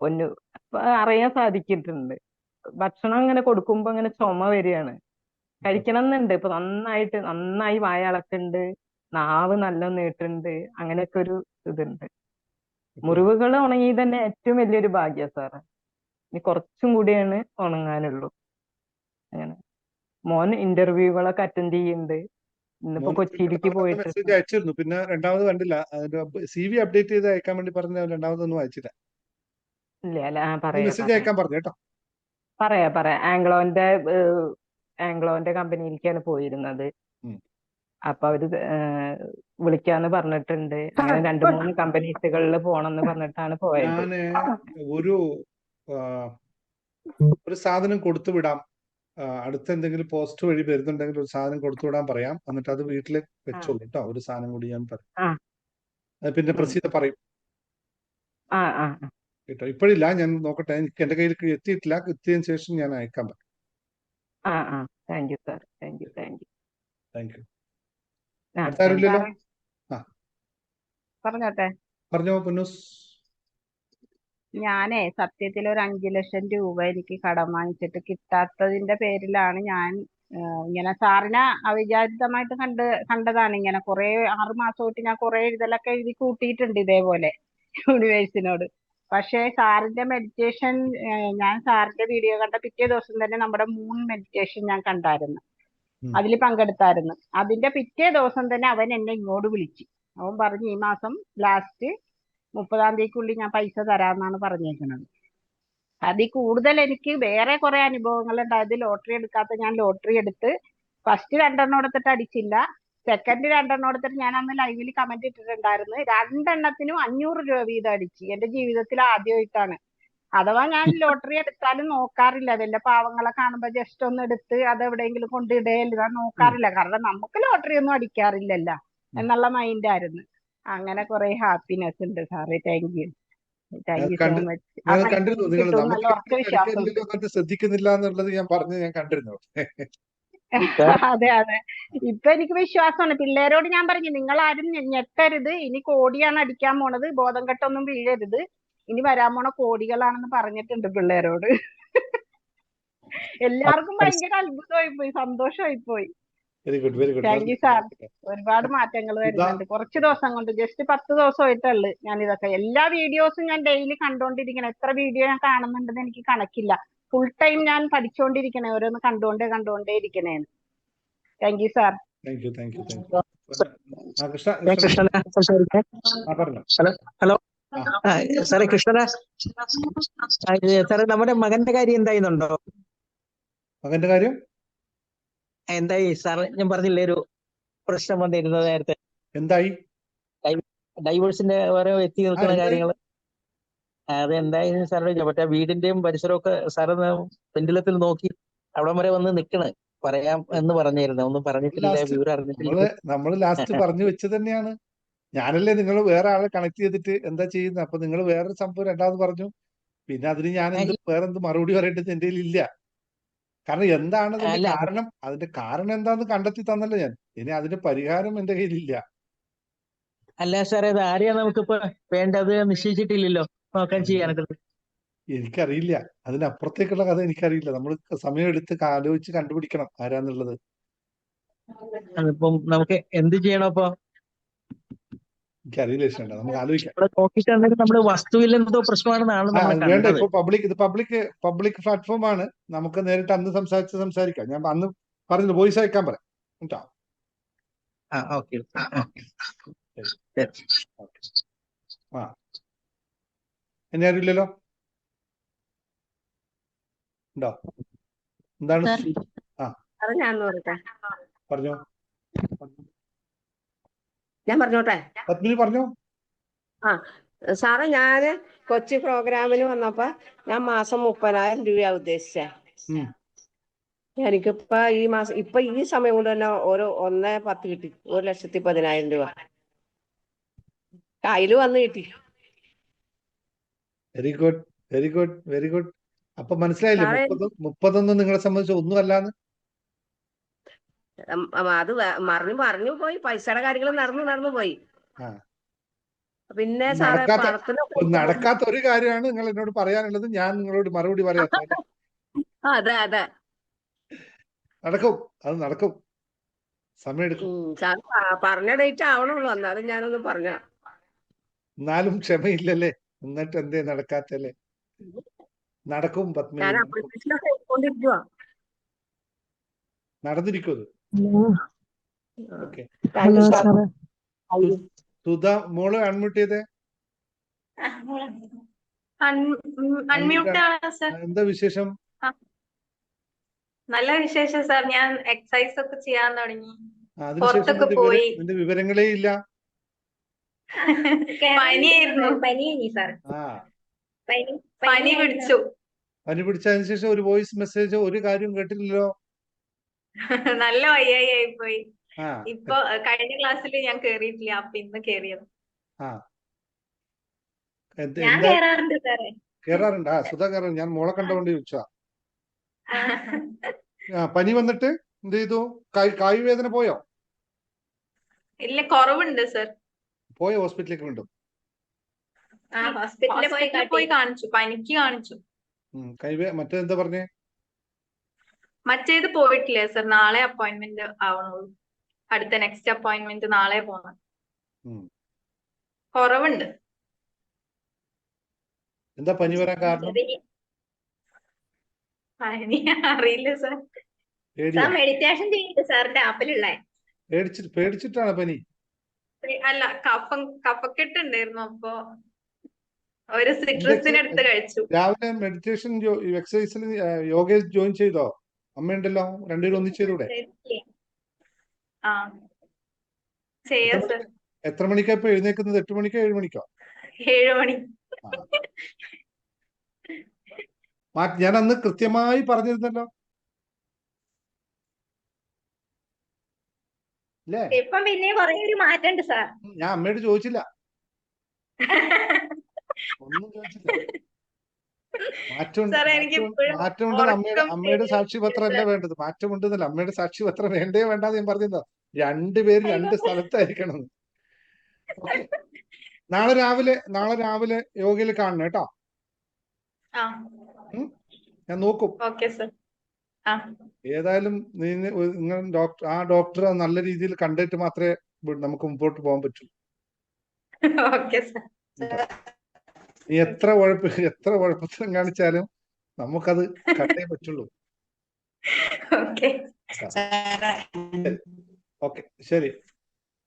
പൊന്നു അപ്പൊ അറിയാൻ സാധിച്ചിട്ടുണ്ട്. ഭക്ഷണം ഇങ്ങനെ കൊടുക്കുമ്പോ ഇങ്ങനെ ചുമ വരികയാണ്. കഴിക്കണം എന്നുണ്ട്. ഇപ്പൊ നന്നായി വായ അളക്കുന്നുണ്ട്, നാവ് നല്ല നീട്ടുണ്ട്, അങ്ങനെയൊക്കെ ഒരു ഇതുണ്ട്. മുറിവുകൾ ഉണങ്ങി തന്നെ ഏറ്റവും വലിയൊരു ഭാഗ്യ സാറ്. ഇനി കുറച്ചും കൂടിയാണ് ഉണങ്ങാനുള്ളൂ. അങ്ങനെ മോൻ ഇന്റർവ്യൂകളൊക്കെ അറ്റൻഡ് ചെയ്യുന്നുണ്ട്. ഇന്നിപ്പോ കൊച്ചിയിലേക്ക് പോയിട്ട് മെസ്സേജ് അയച്ചിരുന്നു, പിന്നെ രണ്ടാമത് കണ്ടില്ല. CV അപ്ഡേറ്റ് ചെയ്ത് അയക്കാൻ വേണ്ടി പറഞ്ഞ രണ്ടാമതൊന്നും അയച്ചില്ല. ഇല്ല അല്ല. മെസ്സേജ് അയക്കാൻ പറഞ്ഞു കേട്ടോ. പറയാ ആംഗ്ലോന്റെ കമ്പനിയിലേക്കാണ് പോയിരുന്നത്. അപ്പൊ അവര് വിളിക്കാന്ന് പറഞ്ഞിട്ടുണ്ട്. അങ്ങനെ 2-3 കമ്പനീസുകളിൽ പോണെന്ന് പറഞ്ഞിട്ടാണ് പോയത്. ഞാന് ഒരു സാധനം കൊടുത്തു വിടാം. അടുത്ത എന്തെങ്കിലും പോസ്റ്റ് വഴി വരുന്നുണ്ടെങ്കിൽ ഒരു സാധനം കൊടുത്തു വിടാൻ പറയാം. എന്നിട്ട് അത് വീട്ടിൽ വെച്ചോളൂ കേട്ടോ. ഒരു സാധനം കൂടി ഞാൻ പറയാം. അത് പിന്നെ പ്രസീത പറയും കേട്ടോ. ഇപ്പോഴില്ല, ഞാൻ നോക്കട്ടെ. എനിക്ക് എന്റെ കയ്യിൽ എത്തിയിട്ടില്ല. എത്തിയതിനു ശേഷം ഞാൻ അയക്കാൻ പറ്റും. Thank you sir. Thank you. Thank you. അടുത്താരുമില്ലല്ലോ. പറഞ്ഞോട്ടെ. പറഞ്ഞോ പൊന്നൂസ്. ഞാനേ സത്യത്തിൽ ഒരു 5 ലക്ഷം രൂപ എനിക്ക് കടം വാങ്ങിച്ചിട്ട് കിട്ടാത്തതിന്റെ പേരിലാണ് ഞാൻ ഇങ്ങനെ സാറിനെ അവിചാരിതമായിട്ട് കണ്ടതാണ്. ഇങ്ങനെ 6 മാസം തൊട്ട് ഞാൻ കുറെ എഴുതലൊക്കെ എഴുതി കൂട്ടിയിട്ടുണ്ട് ഇതേപോലെ യൂണിവേഴ്സിനോട്. പക്ഷേ സാറിന്റെ മെഡിറ്റേഷൻ, ഞാൻ സാറിന്റെ വീഡിയോ കണ്ട പിറ്റേ ദിവസം തന്നെ നമ്മുടെ മൂൺ മെഡിറ്റേഷൻ ഞാൻ കണ്ടായിരുന്നു, അതിൽ പങ്കെടുത്തായിരുന്നു. അതിന്റെ പിറ്റേ ദിവസം തന്നെ അവൻ എന്നെ ഇങ്ങോട്ട് വിളിച്ചു. അവൻ പറഞ്ഞു ഈ മാസം ലാസ്റ്റ് 30-ാം തീയതിക്കുള്ളിൽ ഞാൻ പൈസ തരാമെന്നാണ് പറഞ്ഞേക്കുന്നത്. അതിൽ കൂടുതൽ എനിക്ക് വേറെ കുറെ അനുഭവങ്ങൾ ഉണ്ടായത്. ലോട്ടറി എടുക്കാത്ത ഞാൻ ലോട്ടറി എടുത്ത് ഫസ്റ്റ് 2 എടുത്തിട്ട് അടിച്ചില്ല. സെക്കൻഡ് 2 എടുത്തിട്ട് ഞാൻ അന്ന് ലൈവിൽ കമന്റ് ഇട്ടിട്ടുണ്ടായിരുന്നു. 2 500 രൂപ വീതം അടിച്ചു. എന്റെ ജീവിതത്തിൽ ആദ്യമായിട്ടാണ്. അഥവാ ഞാൻ ലോട്ടറി എടുത്താലും നോക്കാറില്ല. വല്ല പാവങ്ങളെ കാണുമ്പോ ജസ്റ്റ് ഒന്ന് എടുത്ത് അത് എവിടെയെങ്കിലും കൊണ്ടിടയില്ല, ഞാൻ നോക്കാറില്ല. കാരണം നമുക്ക് ലോട്ടറി ഒന്നും അടിക്കാറില്ലല്ലോ എന്നുള്ള മൈൻഡായിരുന്നു. അങ്ങനെ കുറെ ഹാപ്പിനെസ് ഉണ്ട് സാറേ. Thank you so much. ആ പൈസ കണ്ടിരുന്നു നിങ്ങൾ കിട്ടും നമുക്ക് എന്നുള്ള ഉറച്ച വിശ്വാസമുണ്ട്. ശ്രദ്ധിക്കുന്നില്ല എന്നുള്ളത് ഞാൻ കണ്ടിരുന്നു. അതെ. ഇപ്പൊ എനിക്ക് വിശ്വാസമാണ്. പിള്ളേരോട് ഞാൻ പറഞ്ഞു, നിങ്ങൾ ആരും ഞെട്ടരുത്. ഇനി കോടിയാണ് അടിക്കാൻ പോണത്, ബോധം കെട്ടൊന്നും വീഴരുത്. ഇനി വരാൻ പോണ കോടികളാണെന്ന് പറഞ്ഞിട്ടുണ്ട് പിള്ളേരോട്. എല്ലാവർക്കും ഭയങ്കര അത്ഭുതമായി പോയി, സന്തോഷമായി പോയി. Very good. Thank you sir. ഒരുപാട് മാറ്റങ്ങൾ വരുന്നുണ്ട് കുറച്ച് ദിവസം കൊണ്ട്. ജസ്റ്റ് 10 ദിവസമായിട്ടുള്ളു ഞാൻ ഇതൊക്കെ. എല്ലാ വീഡിയോസും ഞാൻ ഡെയിലി കണ്ടോണ്ടിരിക്കണം. എത്ര വീഡിയോ ഞാൻ കാണുന്നുണ്ടെന്ന് എനിക്ക് കണക്കില്ല. ഫുൾ ടൈം ഞാൻ പഠിച്ചുകൊണ്ടിരിക്കണേ, ഓരോന്ന് കണ്ടുകൊണ്ടേ ഇരിക്കണേന്ന്. Thank you sir. Thank you. കൃഷ്ണനാ സംസാരിക്കാൻ. ഹലോ സാറേ, കൃഷ്ണനാ സാറേ, നമ്മുടെ മകന്റെ കാര്യം എന്തായിരുന്നുണ്ടോ? മകന്റെ കാര്യം എന്തായി സാറ്? ഞാൻ പറഞ്ഞില്ലേ ഒരു പ്രശ്നം വന്നിരുന്നത് നേരത്തെ. എന്തായി? ഡൈവേഴ്സിന്റെ വേറെ എത്തി നിൽക്കുന്ന കാര്യങ്ങൾ. അത് എന്തായാലും സാറിന് മറ്റേ വീടിന്റെയും പരിസരമൊക്കെ സാറ് പെൻഡുലത്തിൽ നോക്കി അവിടം വരെ വന്ന് നിക്കണ് പറയാം എന്ന് പറഞ്ഞിരുന്നു. ഒന്നും പറഞ്ഞിട്ടില്ല, വിവരം അറിഞ്ഞിട്ടില്ല. നമ്മള് ലാസ്റ്റ് പറഞ്ഞു വെച്ചത് തന്നെയാണ്. ഞാനല്ലേ നിങ്ങൾ വേറെ ആളെ കണക്ട് ചെയ്തിട്ട് എന്താ ചെയ്യുന്നത്. അപ്പൊ നിങ്ങൾ വേറൊരു സംഭവം രണ്ടാമത് പറഞ്ഞു. പിന്നെ അതിന് ഞാൻ വേറെന്ത് മറുപടി പറയേണ്ടത് എന്റെ ഇല്ല. കാരണം എന്താണ് അതിന്റെ കാരണം എന്താന്ന് കണ്ടെത്തി തന്നല്ലോ ഞാൻ. ഇനി അതിന്റെ പരിഹാരം എന്റെ കയ്യിലില്ല. അല്ല സാറേ, അത് ആരെയാ നമുക്കിപ്പോ വേണ്ടത് നിശ്ചയിച്ചിട്ടില്ലല്ലോ നോക്കാൻ ചെയ്യാനൊക്കെ. എനിക്കറിയില്ല, അതിനപ്പുറത്തേക്കുള്ള കഥ എനിക്കറിയില്ല. നമ്മൾ സമയമെടുത്ത് ആലോചിച്ച് കണ്ടുപിടിക്കണം ആരാന്നുള്ളത്. അതിപ്പം നമുക്ക് എന്ത് ചെയ്യണം അപ്പൊ? എനിക്കറിയില്ല കൃഷ്ണ, നമുക്ക് ആലോചിക്കാം. നോക്കിയിട്ട് നമ്മള് വസ്തുവിൽ എന്തോ പ്രശ്നമാണെന്നാണ് വേണ്ട. ഇപ്പൊ പബ്ലിക് പ്ലാറ്റ്ഫോം ആണ്. നമുക്ക് നേരിട്ട് അന്ന് സംസാരിക്കാം. ഞാൻ അന്ന് പറഞ്ഞു വോയിസ് അയക്കാൻ പറയാം കേട്ടോ. ഓക്കെ. ശരി. ഓക്കെ. ആ ഇനി ആരുമില്ലല്ലോ? ഉണ്ടോ? എന്താണ് സാർ ആ സാറേ ഞാൻ പറയട്ടെ, പറഞ്ഞോ. ഞാൻ പറഞ്ഞോട്ടെ. പത്മിനി പറഞ്ഞോ. ആ സാറേ, ഞാന് കൊച്ചി പ്രോഗ്രാമിന് വന്നപ്പോ ഞാൻ മാസം 30,000 രൂപയാ ഉദ്ദേശിച്ചേ. ഉം. എനിക്കിപ്പോ ഈ മാസം ഈ സമയം കൊണ്ട് തന്നെ ഒരു 1,10 കിട്ടി, 1,10,000 രൂപ കയ്യില് വന്ന് കിട്ടി. Very good, very good, very good. അപ്പൊ മനസ്സിലായില്ലേ, സാറേ 30 നിങ്ങളെ സംബന്ധിച്ച് ഒന്നുമല്ലാന്ന്. അത് മറിഞ്ഞു പോയി, പൈസയുടെ കാര്യങ്ങൾ നടന്നു പോയി. ആ പിന്നെ സാറേ നടക്കാത്ത ഒരു കാര്യമാണ് നിങ്ങൾ എന്നോട് പറയാനുള്ളത്. ഞാൻ നിങ്ങളോട് മറുപടി പറയാത്ത അതെ നടക്കും, അത് നടക്കും, സമയമെടുക്കും. സാർ പറഞ്ഞ ഡേറ്റ് ആവണുള്ളൂ, എന്നാലും ഞാനൊന്ന് പറഞ്ഞ. എന്നാലും ക്ഷമയില്ലല്ലേ, എന്നിട്ട് എന്തേ നടക്കാത്തല്ലേ? നടക്കും പത്മിനി, ഞാൻ അപ്ലിക്കേഷനൊക്കെ എഴുതിക്കൊണ്ടിരിക്കുവാ. നടന്നിരിക്കും അത്. Okay. Thank you sir. Sudha മോള് അൺമ്യൂട്ട് ചെയ്തേ. അൺമ്യൂട്ട് ആണ് സർ. എന്താ വിശേഷം? നല്ല വിശേഷം സാർ. ഞാൻ എക്സസൈസ് ഒക്കെ ചെയ്യാൻ തുടങ്ങി. അതിനുശേഷം പുറത്തൊക്കെ പോയി. നിന്റെ വിവരങ്ങളേ ഇല്ല. പനിയായിരുന്നു. ആ പനി പിടിച്ചു. പനി പിടിച്ചതിന് ശേഷം ഒരു വോയിസ് മെസ്സേജോ ഒരു കാര്യം കേട്ടില്ലല്ലോ. നല്ല വയ്യായി പോയി. ആ ഇപ്പൊ കഴിഞ്ഞ ക്ലാസ്സിൽ ഞാൻ കേറിയിട്ടില്ല, അപ്പൊ ഇന്ന് കേറിയത്. ആ ഞാൻ കേറാറുണ്ട് സാറേ. കേറാറുണ്ട്. ആ സുധ കേറാറുണ്ട്. ഞാൻ മോളെ കണ്ടുകൊണ്ട് ചോദിച്ചാ. പനി വന്നിട്ട് എന്ത് ചെയ്തു? കായ് വേദന പോയോ? ഇല്ല, കുറവുണ്ട് സർ. പോയോ ഹോസ്പിറ്റലിലേക്ക് വീണ്ടും? ഹോസ്പിറ്റലിൽ പോയി കാണിച്ചു, പനിക്ക് കാണിച്ചു. മറ്റേതെന്താ പറഞ്ഞേ? മറ്റേത് പോയിട്ടില്ലേ സർ, നാളെ അപ്പോയിന്റ്മെന്റ് ആവണുള്ളൂ. അടുത്ത നെക്സ്റ്റ് അപ്പോയിന്റ്മെന്റ് നാളെ പോണം. കുറവുണ്ട്. എന്താ പനി വരാൻ കാരണം? പനി അറിയില്ല സർ. മെഡിറ്റേഷൻ ചെയ്യുന്നുണ്ട് സാറിന്റെ ആപ്പിലുള്ള. പേടിച്ചിട്ടാണ് പനി? അല്ല, കഫക്കെട്ടുണ്ടായിരുന്നു, അപ്പൊ ഒരു സിട്രസിന് എടുത്ത് കഴിച്ചു. രാവിലെ മെഡിറ്റേഷൻ എക്സസൈസിൽ യോഗ ജോയിൻ ചെയ്തോ? അമ്മയുണ്ടല്ലോ, രണ്ടുപേരും ഒന്നിച്ച് ചെയ്തൂടെ? ചെയ്യാം സർ. എത്ര മണിക്കാ ഇപ്പൊ എഴുന്നേക്കുന്നത്? 8 മണിക്കോ 7 മണിക്കോ? 7 മണി. ഞാൻ അന്ന് കൃത്യമായി പറഞ്ഞിരുന്നല്ലോ അല്ലേ? ഇപ്പം പിന്നെ കുറെ ഒരു മാറ്റമുണ്ട് സാർ. ഞാൻ അമ്മയോട് ചോദിച്ചില്ല, ഒന്നും ചോദിച്ചില്ല. മാറ്റമുണ്ട്. അമ്മയുടെ സാക്ഷിപത്രം അല്ല വേണ്ടത്, മാറ്റമുണ്ടെന്നല്ല. അമ്മയുടെ സാക്ഷിപത്രം വേണ്ടേ വേണ്ടാന്ന് ഞാൻ പറഞ്ഞിരുന്നോ? രണ്ടുപേരും 2 സ്ഥലത്തായിരിക്കണം. ഓക്കെ. നാളെ രാവിലെ യോഗയിൽ കാണണം കേട്ടോ. ഞാൻ നോക്കും. ഏതായാലും ആ ഡോക്ടർ നല്ല രീതിയിൽ കണ്ടിട്ട് മാത്രമേ നമുക്ക് മുമ്പോട്ട് പോകാൻ പറ്റൂ. നീ എത്ര ഉഴപ്പത്തരം കാണിച്ചാലും നമുക്കത് കണ്ടേ പറ്റുള്ളൂ. ഓക്കെ, ശരി.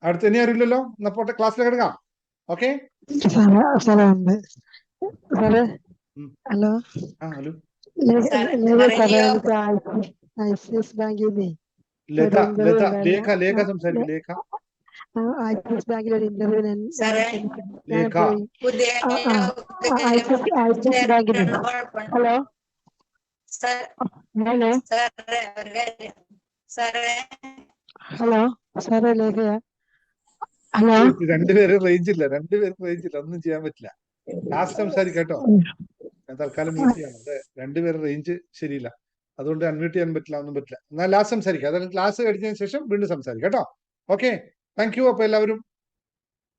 അടുത്ത് ഇനി ആരുമില്ലല്ലോ. എന്നാ പോട്ടെ, ക്ലാസ്സിലേക്ക് എടുക്കാം. ഓക്കെ. ഹലോ. ഹലോ. ഐസിഎസ് ബാങ്കിൽ ലേഖ സംസാരിക്കും. ലേഖ ഐസിഎസ് ബാങ്കിൽ ഒരു ഇന്റർവ്യൂ ലേഖ. ഐസിഎസ് ബാങ്കിൽ. ഹലോ ഹലോ സാറേ, ലേഖയാ. ഹലോ. രണ്ടുപേരും റേഞ്ചില്ല, ഒന്നും ചെയ്യാൻ പറ്റില്ല. ലാസ്റ്റ് സംസാരിക്കാം കേട്ടോ. ഞാൻ തൽക്കാലം മ്യൂട്ട് ചെയ്യണം. രണ്ടുപേരും റേഞ്ച് ശരിയില്ല, അതുകൊണ്ട് അൺമ്യൂട്ട് ചെയ്യാൻ പറ്റില്ല, ഒന്നും പറ്റില്ല. എന്നാൽ ലാസ്റ്റ് സംസാരിക്കാം. അതായത് ക്ലാസ് കഴിഞ്ഞതിന് ശേഷം വീണ്ടും സംസാരിക്കാം കേട്ടോ. Okay, thank you. അപ്പൊ എല്ലാവരും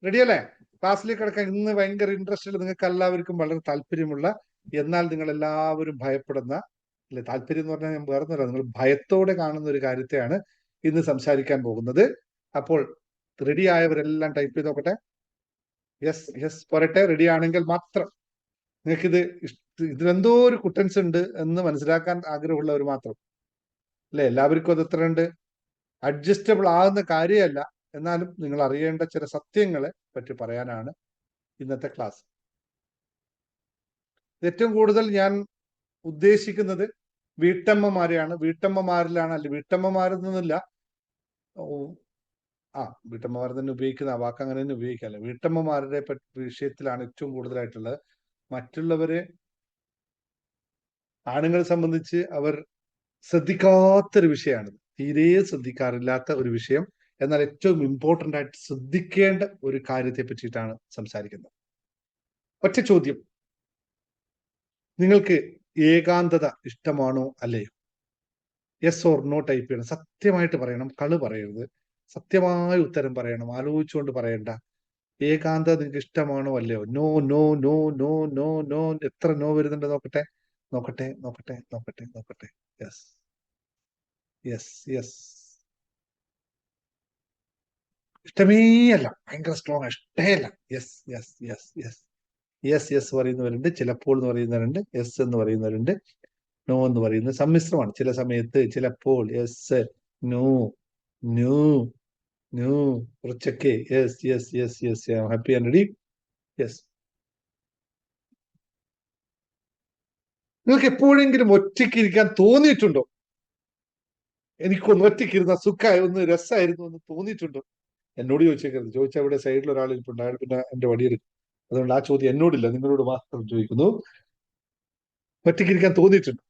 റെഡിയല്ലേ? ക്ലാസ്സിലേക്ക് കിടക്കാൻ. ഇന്ന് ഭയങ്കര ഇൻട്രസ്റ്റ്, നിങ്ങൾക്ക് എല്ലാവർക്കും വളരെ താല്പര്യമുള്ള, എന്നാൽ നിങ്ങൾ എല്ലാവരും ഭയപ്പെടുന്ന, അല്ലെ, താല്പര്യം എന്ന് പറഞ്ഞാൽ ഞാൻ വേർന്നില്ല, നിങ്ങൾ ഭയത്തോടെ കാണുന്ന ഒരു കാര്യത്തെയാണ് ഇന്ന് സംസാരിക്കാൻ പോകുന്നത്. അപ്പോൾ റെഡി ആയവരെല്ലാം ടൈപ്പ് ചെയ്ത് നോക്കട്ടെ. യെസ് പോരട്ടെ. റെഡി ആണെങ്കിൽ മാത്രം. നിങ്ങൾക്ക് ഇതിലെന്തോ ഒരു കുട്ടൻസ് ഉണ്ട് എന്ന് മനസ്സിലാക്കാൻ ആഗ്രഹമുള്ളവർ മാത്രം, അല്ലെ? എല്ലാവർക്കും അത് എത്ര ഉണ്ട്? അഡ്ജസ്റ്റബിൾ ആകുന്ന കാര്യമല്ല, എന്നാലും നിങ്ങൾ അറിയേണ്ട ചില സത്യങ്ങളെ പറ്റി പറയാനാണ് ഇന്നത്തെ ക്ലാസ്. ഏറ്റവും കൂടുതൽ ഞാൻ ഉദ്ദേശിക്കുന്നത് വീട്ടമ്മമാരെയാണ്. വീട്ടമ്മമാരിലാണ്, അല്ല വീട്ടമ്മമാരെന്നൊന്നുമില്ല, വീട്ടമ്മമാർ തന്നെ ഉപയോഗിക്കുന്ന ആ വാക്ക് അങ്ങനെ തന്നെ ഉപയോഗിക്കാമല്ലോ. വീട്ടമ്മമാരുടെ വിഷയത്തിലാണ് ഏറ്റവും കൂടുതലായിട്ടുള്ളത്. മറ്റുള്ളവരെ ആണുങ്ങളെ സംബന്ധിച്ച് അവർ ശ്രദ്ധിക്കാത്തൊരു വിഷയമാണ്, തീരെ ശ്രദ്ധിക്കാറില്ലാത്ത ഒരു വിഷയം. എന്നാൽ ഏറ്റവും ഇമ്പോർട്ടൻ്റ് ആയിട്ട് ശ്രദ്ധിക്കേണ്ട ഒരു കാര്യത്തെ പറ്റിയിട്ടാണ് സംസാരിക്കുന്നത്. ഒറ്റ ചോദ്യം, നിങ്ങൾക്ക് ഏകാന്തത ഇഷ്ടമാണോ അല്ലയോ? യെസ് ഓർ നോ ടൈപ്പ് ചെയ്യണം. സത്യമായിട്ട് പറയണം, കള് പറയരുത്. സത്യമായ ഉത്തരം പറയണം, ആലോചിച്ചുകൊണ്ട് പറയണ്ട. ഏകാന്തത നിങ്ങൾക്ക് ഇഷ്ടമാണോ അല്ലയോ? No no no no no no. എത്ര നോ വരുന്നുണ്ട് നോക്കട്ടെ നോക്കട്ടെ നോക്കട്ടെ നോക്കട്ടെ നോക്കട്ടെ. Yes yes yes. ഇഷ്ടമേ അല്ല, ഭയങ്കര സ്ട്രോങ്, ഇഷ്ടേ അല്ല. Yes yes yes yes yes yes പറയുന്നവരുണ്ട്, ചിലപ്പോൾ എന്ന് പറയുന്നവരുണ്ട്, യെസ് എന്ന് പറയുന്നവരുണ്ട്, നോ എന്ന് പറയുന്നത് സമ്മിശ്രമാണ്. ചില സമയത്ത് ചിലപ്പോൾ യെസ് നോ നോ നോ, കുറച്ചൊക്കെ yes yes yes yes. Happy and ready. Yes. നിങ്ങൾക്ക് എപ്പോഴെങ്കിലും ഒറ്റയ്ക്ക് ഇരിക്കാൻ തോന്നിയിട്ടുണ്ടോ? എനിക്കൊന്ന് ഒറ്റയ്ക്കിരുന്ന സുഖമായി, ഒന്ന് രസമായിരുന്നു എന്ന് തോന്നിയിട്ടുണ്ടോ? എന്നോട് ചോദിച്ചേക്കരുത്. ചോദിച്ചാൽ ഇവിടെ സൈഡിൽ ഒരാൾ ഇരിപ്പുണ്ട്, അയാൾ പിന്നെ എന്റെ വടിയെടുക്കും. അതുകൊണ്ട് ആ ചോദ്യം എന്നോടില്ല, നിങ്ങളോട് മാത്രം ചോദിക്കുന്നു. ഒറ്റയ്ക്കിരിക്കാൻ തോന്നിയിട്ടുണ്ട്?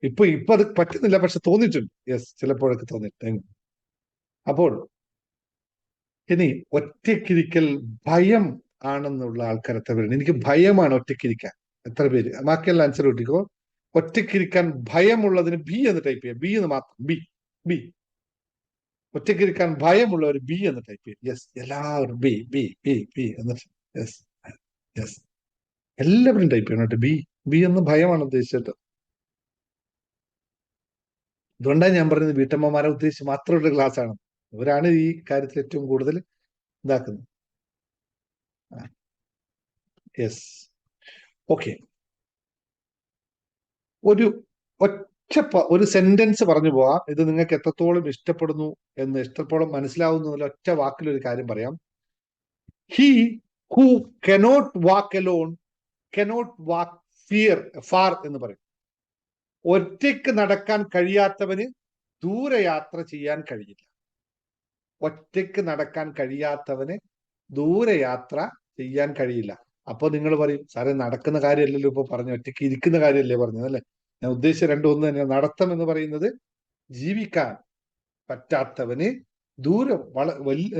ഇപ്പൊ അത് പറ്റുന്നില്ല, പക്ഷെ തോന്നിയിട്ടുണ്ട്. യെസ്, ചിലപ്പോഴൊക്കെ തോന്നിയിട്ടുണ്ട്. അപ്പോൾ ഇനി ഒറ്റയ്ക്കിരിക്കൽ ഭയം ആണെന്നുള്ള ആൾക്കാർ എത്ര പേരുണ്ട്? എനിക്ക് ഭയമാണ് ഒറ്റയ്ക്കിരിക്കാൻ. എത്ര പേര്? ബാക്കിയെല്ലാം ആൻസർ കിട്ടിക്കോ. ഒറ്റയ്ക്കിരിക്കാൻ ഭയമുള്ളതിന് ബി എന്ന് ടൈപ്പ് ചെയ്യാം. ബി എന്ന് മാത്രം, ബി ബി. ഒറ്റയ്ക്കിരിക്കാൻ ഭയമുള്ളവർ ബി എന്ന് ടൈപ്പ് ചെയ്യും. യെസ്, എല്ലാവരും ബി ബി ബി ബി എന്നിട്ട് യെസ് യെസ് എല്ലാവരും ടൈപ്പ് ചെയ്യണം കേട്ടോ. ബി ബി എന്ന് ഭയമാണ് ഉദ്ദേശിച്ചത്. അതുകൊണ്ടാണ് ഞാൻ പറയുന്നത് വീട്ടമ്മമാരെ ഉദ്ദേശിച്ച് മാത്രമുള്ള ക്ലാസ് ആണ്. ഇവരാണ് ഈ കാര്യത്തിൽ ഏറ്റവും കൂടുതൽ ഇതാക്കുന്നത്. Yes, okay. ഒരു സെന്റൻസ് പറഞ്ഞു പോവാം. ഇത് നിങ്ങൾക്ക് എത്രത്തോളം ഇഷ്ടപ്പെടുന്നു എന്ന്, എത്രത്തോളം മനസ്സിലാവുന്നതിൽ ഒറ്റ വാക്കിലൊരു കാര്യം പറയാം. He who cannot walk alone cannot walk far എന്ന് പറയും. ഒറ്റയ്ക്ക് നടക്കാൻ കഴിയാത്തവന് ദൂരയാത്ര ചെയ്യാൻ കഴിയില്ല. ഒറ്റയ്ക്ക് നടക്കാൻ കഴിയാത്തവന് ദൂരയാത്ര ചെയ്യാൻ കഴിയില്ല. അപ്പൊ നിങ്ങൾ പറയും, സാറേ നടക്കുന്ന കാര്യമല്ലല്ലോ ഇപ്പൊ പറഞ്ഞു, ഒറ്റയ്ക്ക് ഇരിക്കുന്ന കാര്യമല്ലേ പറഞ്ഞത്, അല്ലെ? ഞാൻ ഉദ്ദേശിച്ച രണ്ടും ഒന്ന് തന്നെ. നടത്തം എന്ന് പറയുന്നത് ജീവിക്കാൻ പറ്റാത്തവന് ദൂരം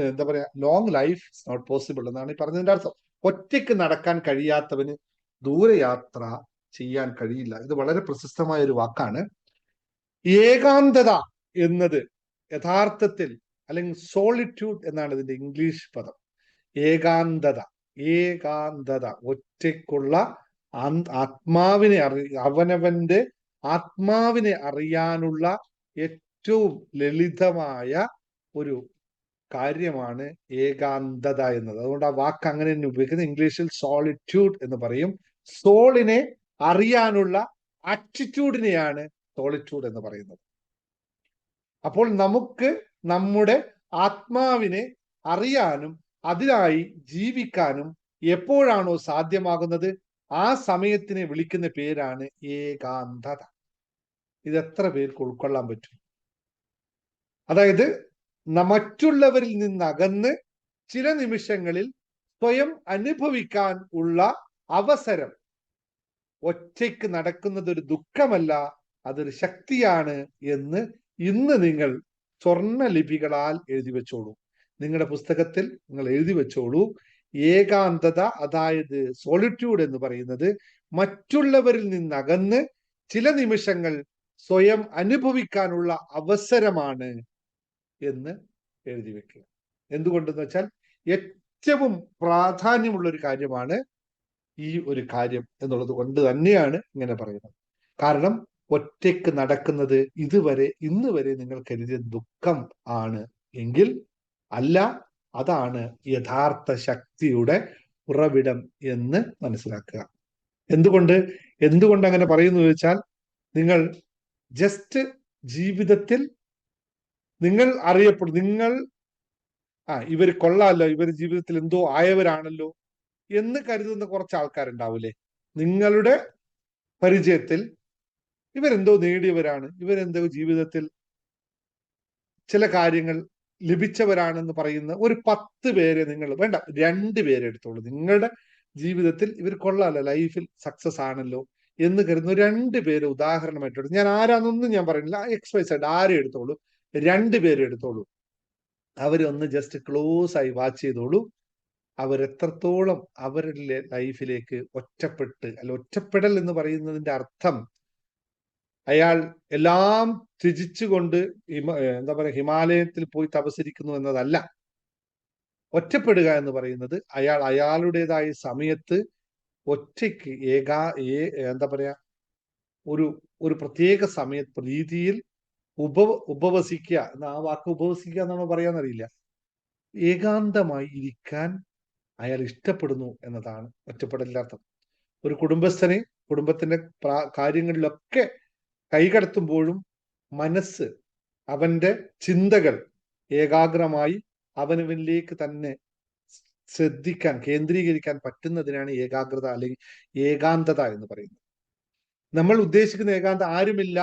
എന്താ പറയാ, long life is not possible എന്നാണ് ഈ പറഞ്ഞതിന്റെ അർത്ഥം. ഒറ്റയ്ക്ക് നടക്കാൻ കഴിയാത്തവന് ദൂരയാത്ര ചെയ്യാൻ കഴിയില്ല. ഇത് വളരെ പ്രശസ്തമായ ഒരു വാക്കാണ്. ഏകാന്തത എന്നത് യഥാർത്ഥത്തിൽ, അല്ലെങ്കിൽ സോളിറ്റ്യൂഡ് എന്നാണ് ഇതിന്റെ ഇംഗ്ലീഷ് പദം. ഏകാന്തത, ഏകാന്തത, ഒറ്റയ്ക്കുള്ള ആത്മാവിനെ അവനവന്റെ ആത്മാവിനെ അറിയാനുള്ള ഏറ്റവും ലളിതമായ ഒരു കാര്യമാണ് ഏകാന്തത എന്നത്. അതുകൊണ്ട് ആ വാക്ക് അങ്ങനെ തന്നെ ഉപയോഗിക്കുന്നത്. ഇംഗ്ലീഷിൽ സോളിറ്റ്യൂഡ് എന്ന് പറയും. സോളിനെ അറിയാനുള്ള ആറ്റിറ്റ്യൂഡിനെയാണ് സോളിറ്റ്യൂഡ് എന്ന് പറയുന്നത്. അപ്പോൾ നമുക്ക് നമ്മുടെ ആത്മാവിനെ അറിയാനും അതിനായി ജീവിക്കാനും എപ്പോഴാണോ സാധ്യമാകുന്നത്, ആ സമയത്തിനെ വിളിക്കുന്ന പേരാണ് ഏകാന്തത. ഇത് എത്ര പേർക്ക് ഉൾക്കൊള്ളാൻ പറ്റും? അതായത് മറ്റുള്ളവരിൽ നിന്നകന്ന് ചില നിമിഷങ്ങളിൽ സ്വയം അനുഭവിക്കാൻ ഉള്ള അവസരം. ഒറ്റയ്ക്ക് നടക്കുന്നത് ഒരു ദുഃഖമല്ല, അതൊരു ശക്തിയാണ് എന്ന് ഇന്ന് നിങ്ങൾ സ്വർണ്ണ ലിപികളാൽ എഴുതി വെച്ചോളൂ. നിങ്ങളുടെ പുസ്തകത്തിൽ നിങ്ങൾ എഴുതി വെച്ചോളൂ. ഏകാന്തത, അതായത് സോളിറ്റ്യൂഡ് എന്ന് പറയുന്നത് മറ്റുള്ളവരിൽ നിന്നകന്ന് ചില നിമിഷങ്ങൾ സ്വയം അനുഭവിക്കാനുള്ള അവസരമാണ് എന്ന് എഴുതി വെക്കുക. എന്തുകൊണ്ടെന്ന് വെച്ചാൽ ഏറ്റവും പ്രാധാന്യമുള്ള ഒരു കാര്യമാണ് ഈ ഒരു കാര്യം എന്നുള്ളത് കൊണ്ട് തന്നെയാണ് ഇങ്ങനെ പറയുന്നത്. കാരണം ഒറ്റയ്ക്ക് നടക്കുന്നത് ഇന്ന് വരെ നിങ്ങൾ കരുതിയ ദുഃഖം ആണ് എങ്കിൽ അല്ല, അതാണ് യഥാർത്ഥ ശക്തിയുടെ ഉറവിടം എന്ന് മനസ്സിലാക്കുക. എന്തുകൊണ്ട് അങ്ങനെ പറയുന്നു ചോദിച്ചാൽ, നിങ്ങൾ ജസ്റ്റ് ജീവിതത്തിൽ നിങ്ങൾ അറിയപ്പെടും. നിങ്ങൾ ഇവര് കൊള്ളാമല്ലോ, ഇവര് ജീവിതത്തിൽ എന്തോ ആയവരാണല്ലോ എന്ന് കരുതുന്ന കുറച്ച് ആൾക്കാരുണ്ടാവൂലേ? നിങ്ങളുടെ പരിചയത്തിൽ ഇവരെന്തോ നേടിയവരാണ്, ഇവരെന്തോ ജീവിതത്തിൽ ചില കാര്യങ്ങൾ ലഭിച്ചവരാണെന്ന് പറയുന്ന ഒരു 10 പേരെ നിങ്ങൾ വേണ്ട, 2 പേരെ എടുത്തോളൂ. നിങ്ങളുടെ ജീവിതത്തിൽ ഇവർ കൊള്ളാമല്ലോ, ലൈഫിൽ സക്സസ് ആണല്ലോ എന്ന് കരുതുന്ന 2 പേര് ഉദാഹരണമായിട്ട് ഞാൻ ആരാന്നൊന്നും ഞാൻ പറയുന്നില്ല, XYZ ആരെ എടുത്തോളൂ, 2 പേരെ എടുത്തോളൂ. അവരൊന്ന് ജസ്റ്റ് ക്ലോസ് ആയി വാച്ച് ചെയ്തോളൂ. അവരെത്രത്തോളം അവരുടെ ലൈഫിലേക്ക് ഒറ്റപ്പെടൽ എന്ന് പറയുന്നതിന്റെ അർത്ഥം അയാൾ എല്ലാം ത്യജിച്ചുകൊണ്ട് എന്താ പറയുക, ഹിമാലയത്തിൽ പോയി തപസ്സിരിക്കുന്നു എന്നതല്ല. ഒറ്റപ്പെടുക എന്ന് പറയുന്നത് അയാൾ അയാളുടേതായ സമയത്ത് ഒറ്റയ്ക്ക് എന്താ പറയാ, ഒരു പ്രത്യേക രീതിയിൽ ഉപവസിക്കുക എന്ന ആ വാക്ക് ഉപവസിക്കുക എന്നാണോ പറയാന്നറിയില്ല, ഏകാന്തമായി ഇരിക്കാൻ അയാൾ ഇഷ്ടപ്പെടുന്നു എന്നതാണ് ഒറ്റപ്പെടലിന്റെ അർത്ഥം. ഒരു കുടുംബസ്ഥനെ കുടുംബത്തിന്റെ കാര്യങ്ങളിലൊക്കെ കൈകടത്തുമ്പോഴും മനസ്സ്, അവന്റെ ചിന്തകൾ ഏകാഗ്രമായി അവനവനിലേക്ക് തന്നെ കേന്ദ്രീകരിക്കാൻ പറ്റുന്നതിനാണ് ഏകാഗ്രത അല്ലെങ്കിൽ ഏകാന്തത എന്ന് പറയുന്നത്. നമ്മൾ ഉദ്ദേശിക്കുന്ന ഏകാന്തത ആരുമില്ല,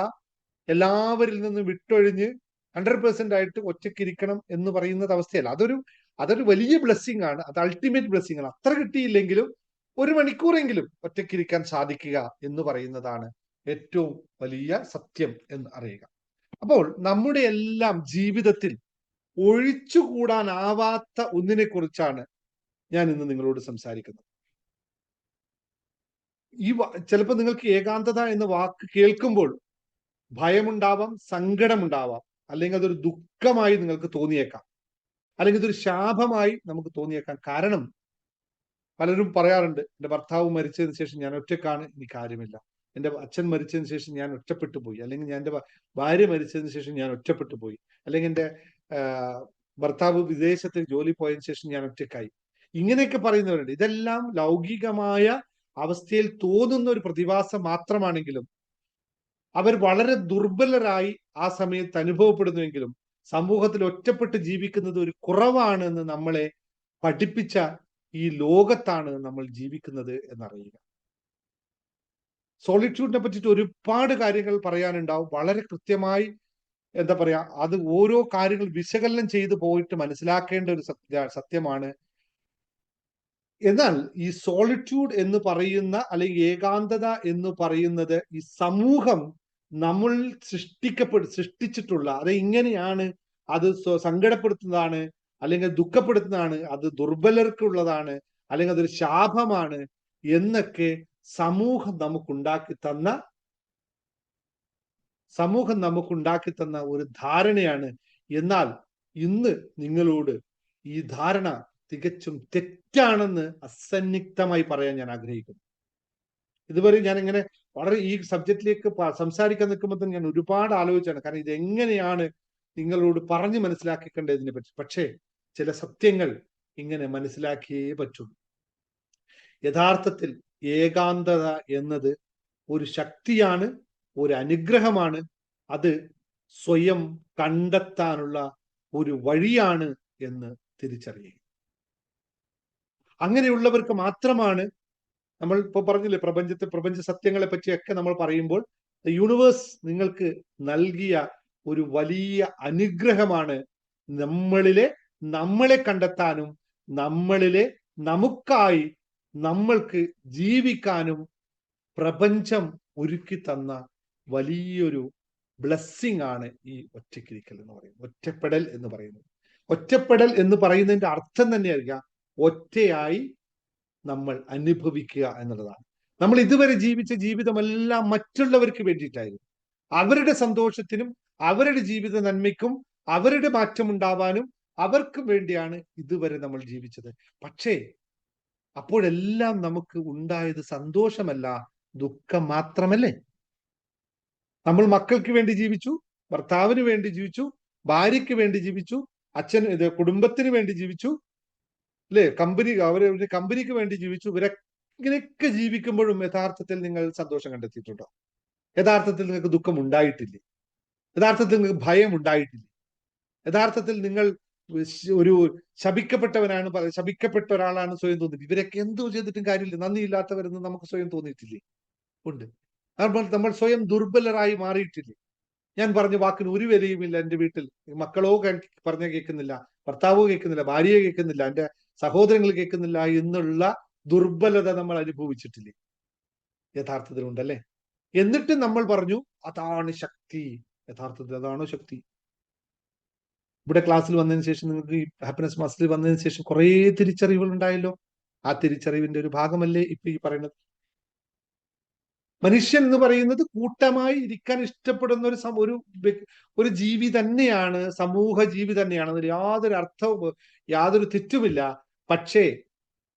എല്ലാവരിൽ നിന്നും വിട്ടൊഴിഞ്ഞ് 100% ആയിട്ട് ഒറ്റയ്ക്കിരിക്കണം എന്ന് പറയുന്നത് അവസ്ഥയല്ല. അതൊരു വലിയ ബ്ലെസ്സിങ് ആണ്, അത് അൾട്ടിമേറ്റ് ബ്ലെസ്സിങ് ആണ്. അത്ര കിട്ടിയില്ലെങ്കിലും 1 മണിക്കൂറെങ്കിലും ഒറ്റയ്ക്കിരിക്കാൻ സാധിക്കുക എന്ന് പറയുന്നതാണ് ഏറ്റവും വലിയ സത്യം എന്ന് അറിയുക. അപ്പോൾ നമ്മുടെ എല്ലാം ജീവിതത്തിൽ ഒഴിച്ചുകൂടാനാവാത്ത ഒന്നിനെ കുറിച്ചാണ് ഞാൻ ഇന്ന് നിങ്ങളോട് സംസാരിക്കുന്നത്. ചിലപ്പോൾ നിങ്ങൾക്ക് ഏകാന്തത എന്ന വാക്ക് കേൾക്കുമ്പോൾ ഭയമുണ്ടാവാം, സങ്കടമുണ്ടാവാം, അല്ലെങ്കിൽ അതൊരു ദുഃഖമായി നിങ്ങൾക്ക് തോന്നിയേക്കാം, അല്ലെങ്കിൽ ഇതൊരു ശാപമായി നമുക്ക് തോന്നിയേക്കാം. കാരണം പലരും പറയാറുണ്ട്, എൻ്റെ ഭർത്താവ് മരിച്ചതിന് ശേഷം ഞാൻ ഒറ്റക്കാണ്, എനിക്ക് ആരുമില്ല. എൻ്റെ അച്ഛൻ മരിച്ചതിന് ശേഷം ഞാൻ ഒറ്റപ്പെട്ടു പോയി, അല്ലെങ്കിൽ ഞാൻ എൻ്റെ ഭാര്യ മരിച്ചതിന് ശേഷം ഞാൻ ഒറ്റപ്പെട്ടു പോയി, അല്ലെങ്കിൽ എൻ്റെ ഭർത്താവ് വിദേശത്ത് ജോലി പോയതിനു ശേഷം ഞാൻ ഒറ്റക്കായി. ഇങ്ങനെയൊക്കെ പറയുന്നവരുണ്ട്. ഇതെല്ലാം ലൗകികമായ അവസ്ഥയിൽ തോന്നുന്ന ഒരു പ്രതിഭാസം മാത്രമാണെങ്കിലും അവർ വളരെ ദുർബലരായി ആ സമയത്ത് അനുഭവപ്പെടുന്നുവെങ്കിലും സമൂഹത്തിൽ ഒറ്റപ്പെട്ട് ജീവിക്കുന്നത് ഒരു കുറവാണ് എന്ന് നമ്മളെ പഠിപ്പിച്ച ഈ ലോകത്താണ് നമ്മൾ ജീവിക്കുന്നത് എന്നറിയുക. സോളിറ്റ്യൂഡിനെ പറ്റിയിട്ട് ഒരുപാട് കാര്യങ്ങൾ പറയാനുണ്ടാവും. വളരെ കൃത്യമായി എന്താ പറയാ, അത് ഓരോ കാര്യങ്ങൾ വിശകലനം ചെയ്തു പോയിട്ട് മനസ്സിലാക്കേണ്ട ഒരു സത്യമാണ്. എന്നാൽ ഈ സോളിറ്റ്യൂഡ് എന്ന് പറയുന്ന അല്ലെങ്കിൽ ഏകാന്തത എന്ന് പറയുന്നത് ഈ സമൂഹം നമ്മൾ സൃഷ്ടിച്ചിട്ടുള്ള, അത് ഇങ്ങനെയാണ്, അത് സങ്കടപ്പെടുത്തുന്നതാണ്, അല്ലെങ്കിൽ ദുഃഖപ്പെടുത്തുന്നതാണ്, അത് ദുർബലർക്കുള്ളതാണ്, അല്ലെങ്കിൽ അതൊരു ശാപമാണ് എന്നൊക്കെ സമൂഹം നമുക്കുണ്ടാക്കി തന്ന ഒരു ധാരണയാണ്. എന്നാൽ ഇന്ന് നിങ്ങളോട് ഈ ധാരണ തികച്ചും തെറ്റാണെന്ന് അസന്നിഗ്ധമായി പറയാൻ ഞാൻ ആഗ്രഹിക്കുന്നു. ഇതുവരെ ഞാൻ ഇങ്ങനെ വളരെ ഈ സബ്ജക്റ്റിലേക്ക് സംസാരിക്കാൻ നിൽക്കുമ്പോൾ ഞാൻ ഒരുപാട് ആലോചിച്ചാണ്, കാരണം ഇതെങ്ങനെയാണ് നിങ്ങളോട് പറഞ്ഞു മനസ്സിലാക്കിക്കേണ്ടതിനെ പറ്റി. പക്ഷേ ചില സത്യങ്ങൾ ഇങ്ങനെ മനസ്സിലാക്കിയേ പറ്റുള്ളൂ. യഥാർത്ഥത്തിൽ ഏകാന്തത എന്നത് ഒരു ശക്തിയാണ്, ഒരു അനുഗ്രഹമാണ്. അത് സ്വയം കണ്ടെത്താനുള്ള ഒരു വഴിയാണ് എന്ന് തിരിച്ചറിയുക. അങ്ങനെയുള്ളവർക്ക് മാത്രമാണ്, നമ്മൾ ഇപ്പൊ പറഞ്ഞില്ലേ, പ്രപഞ്ച സത്യങ്ങളെ പറ്റിയൊക്കെ നമ്മൾ പറയുമ്പോൾ യൂണിവേഴ്സ് നിങ്ങൾക്ക് നൽകിയ ഒരു വലിയ അനുഗ്രഹമാണ് നമ്മളെ കണ്ടെത്താനും നമുക്കായി നമ്മൾക്ക് ജീവിക്കാനും പ്രപഞ്ചം ഒരുക്കി തന്ന വലിയൊരു ബ്ലെസ്സിങ് ആണ് ഈ ഒറ്റയ്ക്കിരിക്കൽ എന്ന് പറയുന്നത്, ഒറ്റപ്പെടൽ എന്ന് പറയുന്നത്. ഒറ്റപ്പെടൽ എന്ന് പറയുന്നതിന്റെ അർത്ഥം തന്നെയായിരിക്കാം ഒറ്റയായി നമ്മൾ അനുഭവിക്കുക എന്നുള്ളതാണ്. നമ്മൾ ഇതുവരെ ജീവിച്ച ജീവിതമെല്ലാം മറ്റുള്ളവർക്ക് വേണ്ടിയിട്ടായിരുന്നു. അവരുടെ സന്തോഷത്തിനും അവരുടെ ജീവിത നന്മയ്ക്കും അവരുടെ മാറ്റം ഉണ്ടാവാനും അവർക്കും വേണ്ടിയാണ് ഇതുവരെ നമ്മൾ ജീവിച്ചത്. പക്ഷേ അപ്പോഴെല്ലാം നമുക്ക് ഉണ്ടായത് സന്തോഷമല്ല, ദുഃഖം മാത്രമല്ലേ? നമ്മൾ മക്കൾക്ക് വേണ്ടി ജീവിച്ചു, ഭർത്താവിന് വേണ്ടി ജീവിച്ചു, ഭാര്യയ്ക്ക് വേണ്ടി ജീവിച്ചു, കുടുംബത്തിന് വേണ്ടി ജീവിച്ചു, അല്ലെ? കമ്പനിക്ക് വേണ്ടി ജീവിച്ചു. ഇങ്ങനെയൊക്കെ ജീവിക്കുമ്പോഴും യഥാർത്ഥത്തിൽ നിങ്ങൾ സന്തോഷം കണ്ടെത്തിയിട്ടുണ്ടോ? യഥാർത്ഥത്തിൽ നിങ്ങൾക്ക് ദുഃഖം ഉണ്ടായിട്ടില്ലേ? യഥാർത്ഥത്തിൽ നിങ്ങൾക്ക് ഭയം ഉണ്ടായിട്ടില്ലേ? യഥാർത്ഥത്തിൽ നിങ്ങൾ ഒരു ശപിക്കപ്പെട്ടവനാണ്, ശപിക്കപ്പെട്ട ഒരാളാണ് സ്വയം തോന്നിയിട്ട്. ഇവരൊക്കെ എന്തോ ചെയ്തിട്ടും കാര്യമില്ല, നന്ദിയില്ലാത്തവരെന്ന് നമുക്ക് സ്വയം തോന്നിയിട്ടില്ലേ? ഉണ്ട്. നമ്മൾ സ്വയം ദുർബലരായി മാറിയിട്ടില്ലേ? ഞാൻ പറഞ്ഞ വാക്കിന് ഒരു വിലയുമില്ല. എൻ്റെ വീട്ടിൽ മക്കളോ പറഞ്ഞ കേൾക്കുന്നില്ല, ഭർത്താവോ കേൾക്കുന്നില്ല, ഭാര്യയെ കേൾക്കുന്നില്ല, എൻ്റെ സഹോദരങ്ങൾ കേൾക്കുന്നില്ല എന്നുള്ള ദുർബലത നമ്മൾ അനുഭവിച്ചിട്ടില്ലേ? യഥാർത്ഥത്തിലുണ്ടല്ലേ? എന്നിട്ട് നമ്മൾ പറഞ്ഞു അതാണ് ശക്തി. യഥാർത്ഥത്തിൽ അതാണോ ശക്തി? ഇവിടെ ക്ലാസ്സിൽ വന്നതിന് ശേഷം, നിങ്ങൾക്ക് ഈ ഹാപ്പിനെസ് മാസ്റ്ററിൽ വന്നതിന് ശേഷം കുറെ തിരിച്ചറിവുകൾ ഉണ്ടായല്ലോ. ആ തിരിച്ചറിവിന്റെ ഒരു ഭാഗമല്ലേ ഇപ്പൊ ഈ പറയുന്നത്? മനുഷ്യൻ എന്ന് പറയുന്നത് കൂട്ടമായി ഇരിക്കാൻ ഇഷ്ടപ്പെടുന്ന ഒരു ജീവി തന്നെയാണ്, സമൂഹ ജീവി തന്നെയാണ്. അതിൽ യാതൊരു അർത്ഥവും യാതൊരു തെറ്റുമില്ല. പക്ഷേ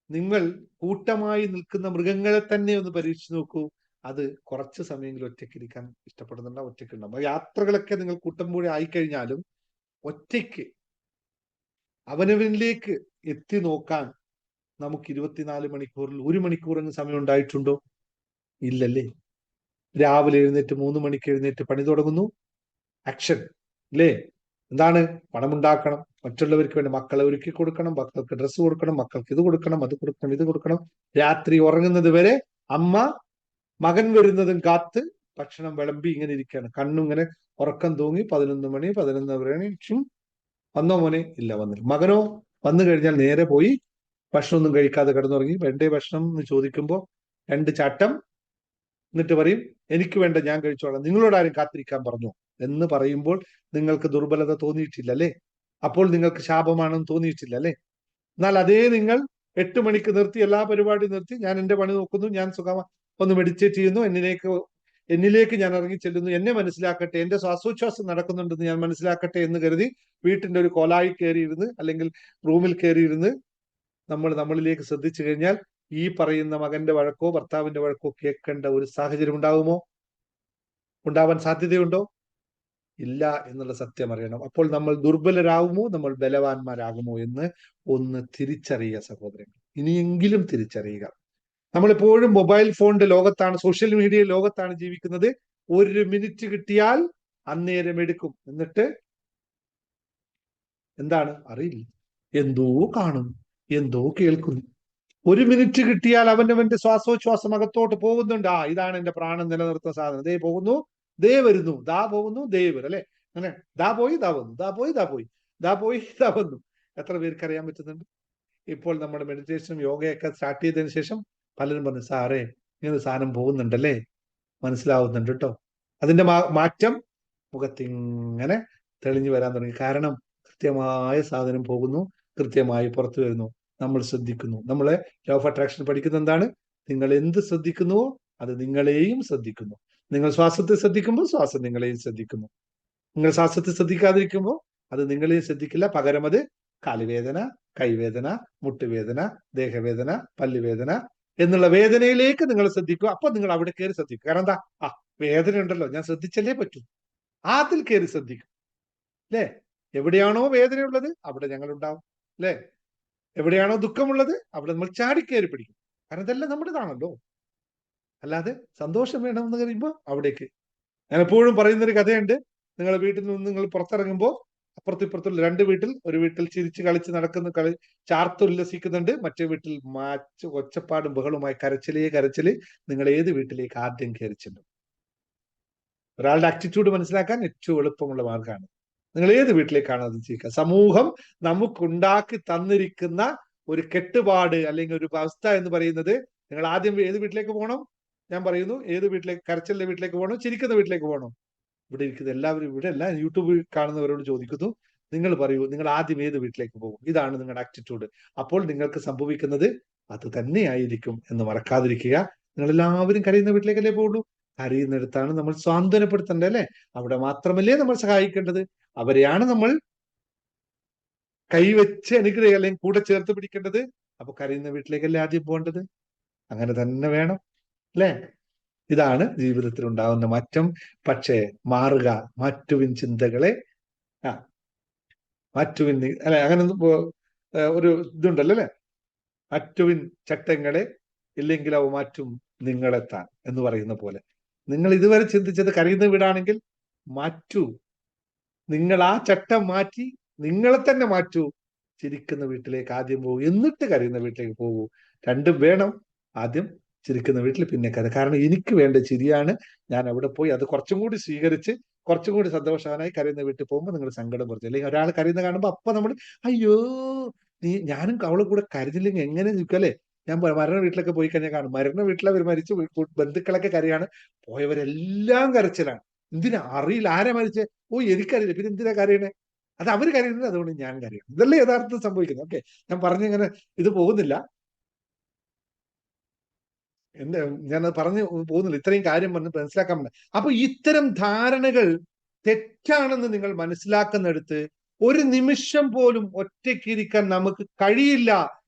നിങ്ങൾ കൂട്ടമായി നിൽക്കുന്ന മൃഗങ്ങളെ തന്നെ ഒന്ന് പരീക്ഷിച്ച് നോക്കൂ. അത് കുറച്ച് സമയങ്ങളിൽ ഒറ്റയ്ക്കിരിക്കാൻ ഇഷ്ടപ്പെടുന്നുണ്ടാവും, ഒറ്റയ്ക്കുണ്ടാവും. യാത്രകളൊക്കെ നിങ്ങൾ കൂട്ടം കൂടി ആയിക്കഴിഞ്ഞാലും ഒറ്റയ്ക്ക് അവനവനിലേക്ക് എത്തി നോക്കാൻ നമുക്ക് 24 മണിക്കൂറിൽ 1 മണിക്കൂറെങ്കിലും സമയം ഉണ്ടായിട്ടുണ്ടോ? ഇല്ലല്ലേ? രാവിലെ എഴുന്നേറ്റ് 3 മണിക്ക് എഴുന്നേറ്റ് പണി തുടങ്ങുന്നു. ആക്ഷൻ അല്ലേ? എന്താണ്? പണമുണ്ടാക്കണം, മറ്റുള്ളവർക്ക് വേണ്ടി മക്കളെ ഒരുക്കി കൊടുക്കണം, മക്കൾക്ക് ഡ്രസ്സ് കൊടുക്കണം, മക്കൾക്ക് ഇത് കൊടുക്കണം, അത് കൊടുക്കണം, ഇത് കൊടുക്കണം. രാത്രി ഉറങ്ങുന്നത് വരെ അമ്മ മകൻ വരുന്നതും കാത്ത് ഭക്ഷണം വിളമ്പി ഇങ്ങനെ ഇരിക്കുകയാണ്. കണ്ണിങ്ങനെ ഉറക്കം തൂങ്ങി 11 മണി 11 മണി. വന്നോ മോനെ? ഇല്ല, വന്നില്ല. മകനോ വന്നു കഴിഞ്ഞാൽ നേരെ പോയി ഭക്ഷണമൊന്നും കഴിക്കാതെ കിടന്നുറങ്ങി. വേണ്ടേ ഭക്ഷണം എന്ന് ചോദിക്കുമ്പോൾ 2 ചാട്ടം, എന്നിട്ട് പറയും എനിക്ക് വേണ്ട, ഞാൻ കഴിച്ചോളാം, നിങ്ങളോട് ആരും കാത്തിരിക്കാൻ പറഞ്ഞു എന്ന് പറയുമ്പോൾ നിങ്ങൾക്ക് ദുർബലത തോന്നിയിട്ടില്ല അല്ലേ? അപ്പോൾ നിങ്ങൾക്ക് ശാപമാണെന്ന് തോന്നിയിട്ടില്ല അല്ലേ? എന്നാൽ അതേ നിങ്ങൾ 8 മണിക്ക് നിർത്തി, എല്ലാ പരിപാടിയും നിർത്തി, ഞാൻ എന്റെ പണി നോക്കുന്നു, ഞാൻ ഒന്ന് മെഡിറ്റേറ്റ് ചെയ്യുന്നു, എന്നിലേക്ക് ഞാൻ ഇറങ്ങി ചെല്ലുന്നു, എന്നെ മനസ്സിലാക്കട്ടെ, എന്റെ ശ്വാസോച്ഛ്വാസം നടക്കുന്നുണ്ടെന്ന് ഞാൻ മനസ്സിലാക്കട്ടെ എന്ന് കരുതി വീട്ടിന്റെ ഒരു കോലായി കയറിയിരുന്ന് അല്ലെങ്കിൽ റൂമിൽ കയറിയിരുന്ന് നമ്മളിലേക്ക് ശ്രദ്ധിച്ചു കഴിഞ്ഞാൽ ഈ പറയുന്ന മകന്റെ വഴക്കോ ഭർത്താവിന്റെ വഴക്കോ കേൾക്കേണ്ട ഒരു സാഹചര്യം ഉണ്ടാകുമോ? ഉണ്ടാവാൻ സാധ്യതയുണ്ടോ? ഇല്ല എന്നുള്ള സത്യം അറിയണം. അപ്പോൾ നമ്മൾ ദുർബലരാകുമോ, നമ്മൾ ബലവാന്മാരാകുമോ എന്ന് ഒന്ന് തിരിച്ചറിയുക സഹോദരങ്ങൾ. ഇനിയെങ്കിലും തിരിച്ചറിയുക. നമ്മളെപ്പോഴും മൊബൈൽ ഫോണിന്റെ ലോകത്താണ്, സോഷ്യൽ മീഡിയ ലോകത്താണ് ജീവിക്കുന്നത്. 1 മിനിറ്റ് കിട്ടിയാൽ അന്നേരം എടുക്കും, എന്നിട്ട് എന്താണ് അറിയില്ല, എന്തോ കാണുന്നു, എന്തോ കേൾക്കുന്നു. 1 മിനിറ്റ് കിട്ടിയാൽ അവന്റെ ശ്വാസോച്ഛ്വാസം അകത്തോട്ട് പോകുന്നുണ്ട്. ഇതാണ് എന്റെ പ്രാണൻ നിലനിർത്തുന്ന സാധനം. ദേ പോകുന്നു, ദേ വരുന്നു, ദാ പോകുന്നു, ദേ വരും അല്ലെ? അങ്ങനെ ദാ പോയി, ദാ വന്നു, ദാ പോയി, ദാ പോയി, ദാ പോയി, ദാ വന്നു. എത്ര പേർക്ക് അറിയാൻ പറ്റുന്നുണ്ട്? ഇപ്പോൾ നമ്മുടെ മെഡിറ്റേഷനും യോഗയൊക്കെ സ്റ്റാർട്ട് ചെയ്തതിനു ശേഷം പലരും പറഞ്ഞു, സാറേ ഇങ്ങനെ സാധനം പോകുന്നുണ്ടല്ലേ, മനസ്സിലാവുന്നുണ്ട് കേട്ടോ. അതിന്റെ മാറ്റം മുഖത്തിങ്ങനെ തെളിഞ്ഞു വരാൻ തുടങ്ങി. കാരണം കൃത്യമായ സാധനം പോകുന്നു, കൃത്യമായി പുറത്തു വരുന്നു. നമ്മൾ ശ്രദ്ധിക്കുന്നു. നമ്മളെ ലോ ഓഫ് അട്രാക്ഷൻ പഠിക്കുന്ന എന്താണ്? നിങ്ങൾ എന്ത് ശ്രദ്ധിക്കുന്നുവോ അത് നിങ്ങളെയും ശ്രദ്ധിക്കുന്നു. നിങ്ങൾ ശ്വാസത്തെ ശ്രദ്ധിക്കുമ്പോൾ ശ്വാസം നിങ്ങളെയും ശ്രദ്ധിക്കുന്നു. നിങ്ങൾ ശ്വാസത്തെ ശ്രദ്ധിക്കാതിരിക്കുമ്പോൾ അത് നിങ്ങളെയും ശ്രദ്ധിക്കില്ല. പകരം അത് കാലുവേദന, കൈവേദന, മുട്ടുവേദന, ദേഹവേദന, പല്ലുവേദന എന്നുള്ള വേദനയിലേക്ക് നിങ്ങൾ ശ്രദ്ധിക്കുക. അപ്പൊ നിങ്ങൾ അവിടെ കയറി ശ്രദ്ധിക്കും. കാരണം എന്താ? വേദന ഉണ്ടല്ലോ, ഞാൻ ശ്രദ്ധിച്ചല്ലേ പറ്റൂ. അതിൽ കയറി ശ്രദ്ധിക്കും അല്ലേ? എവിടെയാണോ വേദനയുള്ളത് അവിടെ ഞങ്ങൾ ഉണ്ടാവും അല്ലേ? എവിടെയാണോ ദുഃഖമുള്ളത് അവിടെ നമ്മൾ ചാടിക്കയറി പിടിക്കും. കാരണം ഇതെല്ലാം നമ്മുടേതാണല്ലോ. അല്ലാതെ സന്തോഷം വേണമെന്ന് കഴിയുമ്പോൾ അവിടേക്ക്. ഞാൻ എപ്പോഴും പറയുന്നൊരു കഥയുണ്ട്. നിങ്ങളുടെ വീട്ടിൽ നിന്ന് നിങ്ങൾ പുറത്തിറങ്ങുമ്പോൾ അപ്പുറത്തിപ്പുറത്തുള്ള 2 വീട്ടിൽ, ഒരു വീട്ടിൽ ചിരിച്ച് കളിച്ച് നടക്കുന്ന ചാർത്തുല്ലസിക്കുന്നുണ്ട്, മറ്റേ വീട്ടിൽ ഒച്ചപ്പാടും ബഹളുമായി കരച്ചില്. നിങ്ങൾ ഏത് വീട്ടിലേക്ക് ആദ്യം കയറി ചെല്ലും? ഒരാളുടെ ആറ്റിറ്റ്യൂഡ് മനസ്സിലാക്കാൻ ഏറ്റവും എളുപ്പമുള്ള മാർഗമാണ്. നിങ്ങൾ ഏത് വീട്ടിലേക്കാണ് അത് ചെയ്യുക? സമൂഹം നമുക്കുണ്ടാക്കി തന്നിരിക്കുന്ന ഒരു കെട്ടുപാട് അല്ലെങ്കിൽ ഒരു അവസ്ഥ എന്ന് പറയുന്നത്, നിങ്ങൾ ആദ്യം ഏത് വീട്ടിലേക്ക് പോകണം? ഞാൻ പറയുന്നു, ഏത് വീട്ടിലേക്ക്? കരച്ചിലിന്റെ വീട്ടിലേക്ക് പോകണോ, ചിരിക്കുന്ന വീട്ടിലേക്ക് പോകണോ? ഇവിടെ ഇരിക്കുന്ന എല്ലാവരും, ഇവിടെ എല്ലാം യൂട്യൂബ് കാണുന്നവരോട് ചോദിക്കുന്നു, നിങ്ങൾ പറയൂ, നിങ്ങൾ ആദ്യം ഏത് വീട്ടിലേക്ക് പോകും? ഇതാണ് നിങ്ങളുടെ ആറ്റിറ്റ്യൂഡ്. അപ്പോൾ നിങ്ങൾക്ക് സംഭവിക്കുന്നത് അത് തന്നെയായിരിക്കും എന്ന് മറക്കാതിരിക്കുക. നിങ്ങൾ എല്ലാവരും കരയുന്ന വീട്ടിലേക്കല്ലേ പോകുള്ളൂ? കരയുന്നിടത്താണ് നമ്മൾ സ്വാന്തനപ്പെടുത്തേണ്ടത് അല്ലെ? അവിടെ മാത്രമല്ലേ നമ്മൾ സഹായിക്കേണ്ടത്. അവരെയാണ് നമ്മൾ കൈവച്ച് അനുഗ്രഹം അല്ലെങ്കിൽ കൂടെ ചേർത്ത് പിടിക്കേണ്ടത്. അപ്പൊ കരയുന്ന വീട്ടിലേക്കല്ലേ ആദ്യം പോകേണ്ടത്? അങ്ങനെ തന്നെ വേണം അല്ലെ? ഇതാണ് ജീവിതത്തിൽ ഉണ്ടാകുന്ന മാറ്റം. പക്ഷേ മാറുക, മാറ്റുവിൻ ചിന്തകളെ, മാറ്റുവിൻ അല്ലെ, അങ്ങനെ ഒരു ഇതുണ്ടല്ലോ അല്ലെ, മാറ്റുവിൻ ചട്ടങ്ങളെ, ഇല്ലെങ്കിൽ അവ മാറ്റും നിങ്ങളെത്താൻ എന്ന് പറയുന്ന പോലെ. നിങ്ങൾ ഇതുവരെ ചിന്തിച്ചത് കരയുന്ന വീടാണെങ്കിൽ മാറ്റൂ. നിങ്ങൾ ആ ചട്ടം മാറ്റി നിങ്ങളെ തന്നെ മാറ്റൂ. ചിരിക്കുന്ന വീട്ടിലേക്ക് ആദ്യം പോകൂ, എന്നിട്ട് കരയുന്ന വീട്ടിലേക്ക് പോകൂ. രണ്ടും വേണം. ആദ്യം ചിരിക്കുന്ന വീട്ടിൽ പിന്നെ കാരണം എനിക്ക് വേണ്ട ചിരിയാണ്. ഞാൻ അവിടെ പോയി അത് കുറച്ചും കൂടി സ്വീകരിച്ച് കുറച്ചും കൂടി സന്തോഷവാനായി കരയുന്ന വീട്ടിൽ പോകുമ്പോൾ നിങ്ങൾ സങ്കടം കുറച്ച്. അല്ലെങ്കിൽ ഒരാൾ കരയുന്ന കാണുമ്പോൾ അപ്പൊ നമ്മൾ അയ്യോ ഞാനും അവളെ കൂടെ കരുതില്ലെങ്കിൽ എങ്ങനെ നിൽക്കും അല്ലെ. ഞാൻ മരണ വീട്ടിലൊക്കെ പോയി കഴിഞ്ഞാൽ കാണും, മരണ വീട്ടിൽ അവർ മരിച്ചു ബന്ധുക്കളൊക്കെ കരയാണ്, പോയവരെല്ലാം കരച്ചിലാണ്. എന്തിനാ അറിയില്ല ആരാ മരിച്ചേ, എനിക്കറിയില്ല, പിന്നെ എന്തിനാ കരയണേ? അത് അവര് കരയുന്നത്, അതുകൊണ്ട് ഞാൻ കരയണം. ഇതല്ലേ യഥാർത്ഥത്തിൽ സംഭവിക്കുന്നത്. ഓക്കെ, ഞാൻ പറഞ്ഞിങ്ങനെ ഇത് പോകുന്നില്ല, ഞാനത് പറഞ്ഞു പോകുന്നില്ല, ഇത്രയും കാര്യം മനസ്സിലാക്കാൻ പറ്റില്ല. അപ്പൊ ഇത്തരം ധാരണകൾ തെറ്റാണെന്ന് നിങ്ങൾ മനസ്സിലാക്കുന്നിടത്ത് ഒരു നിമിഷം പോലും ഒറ്റയ്ക്കിരിക്കാൻ നമുക്ക് കഴിയില്ല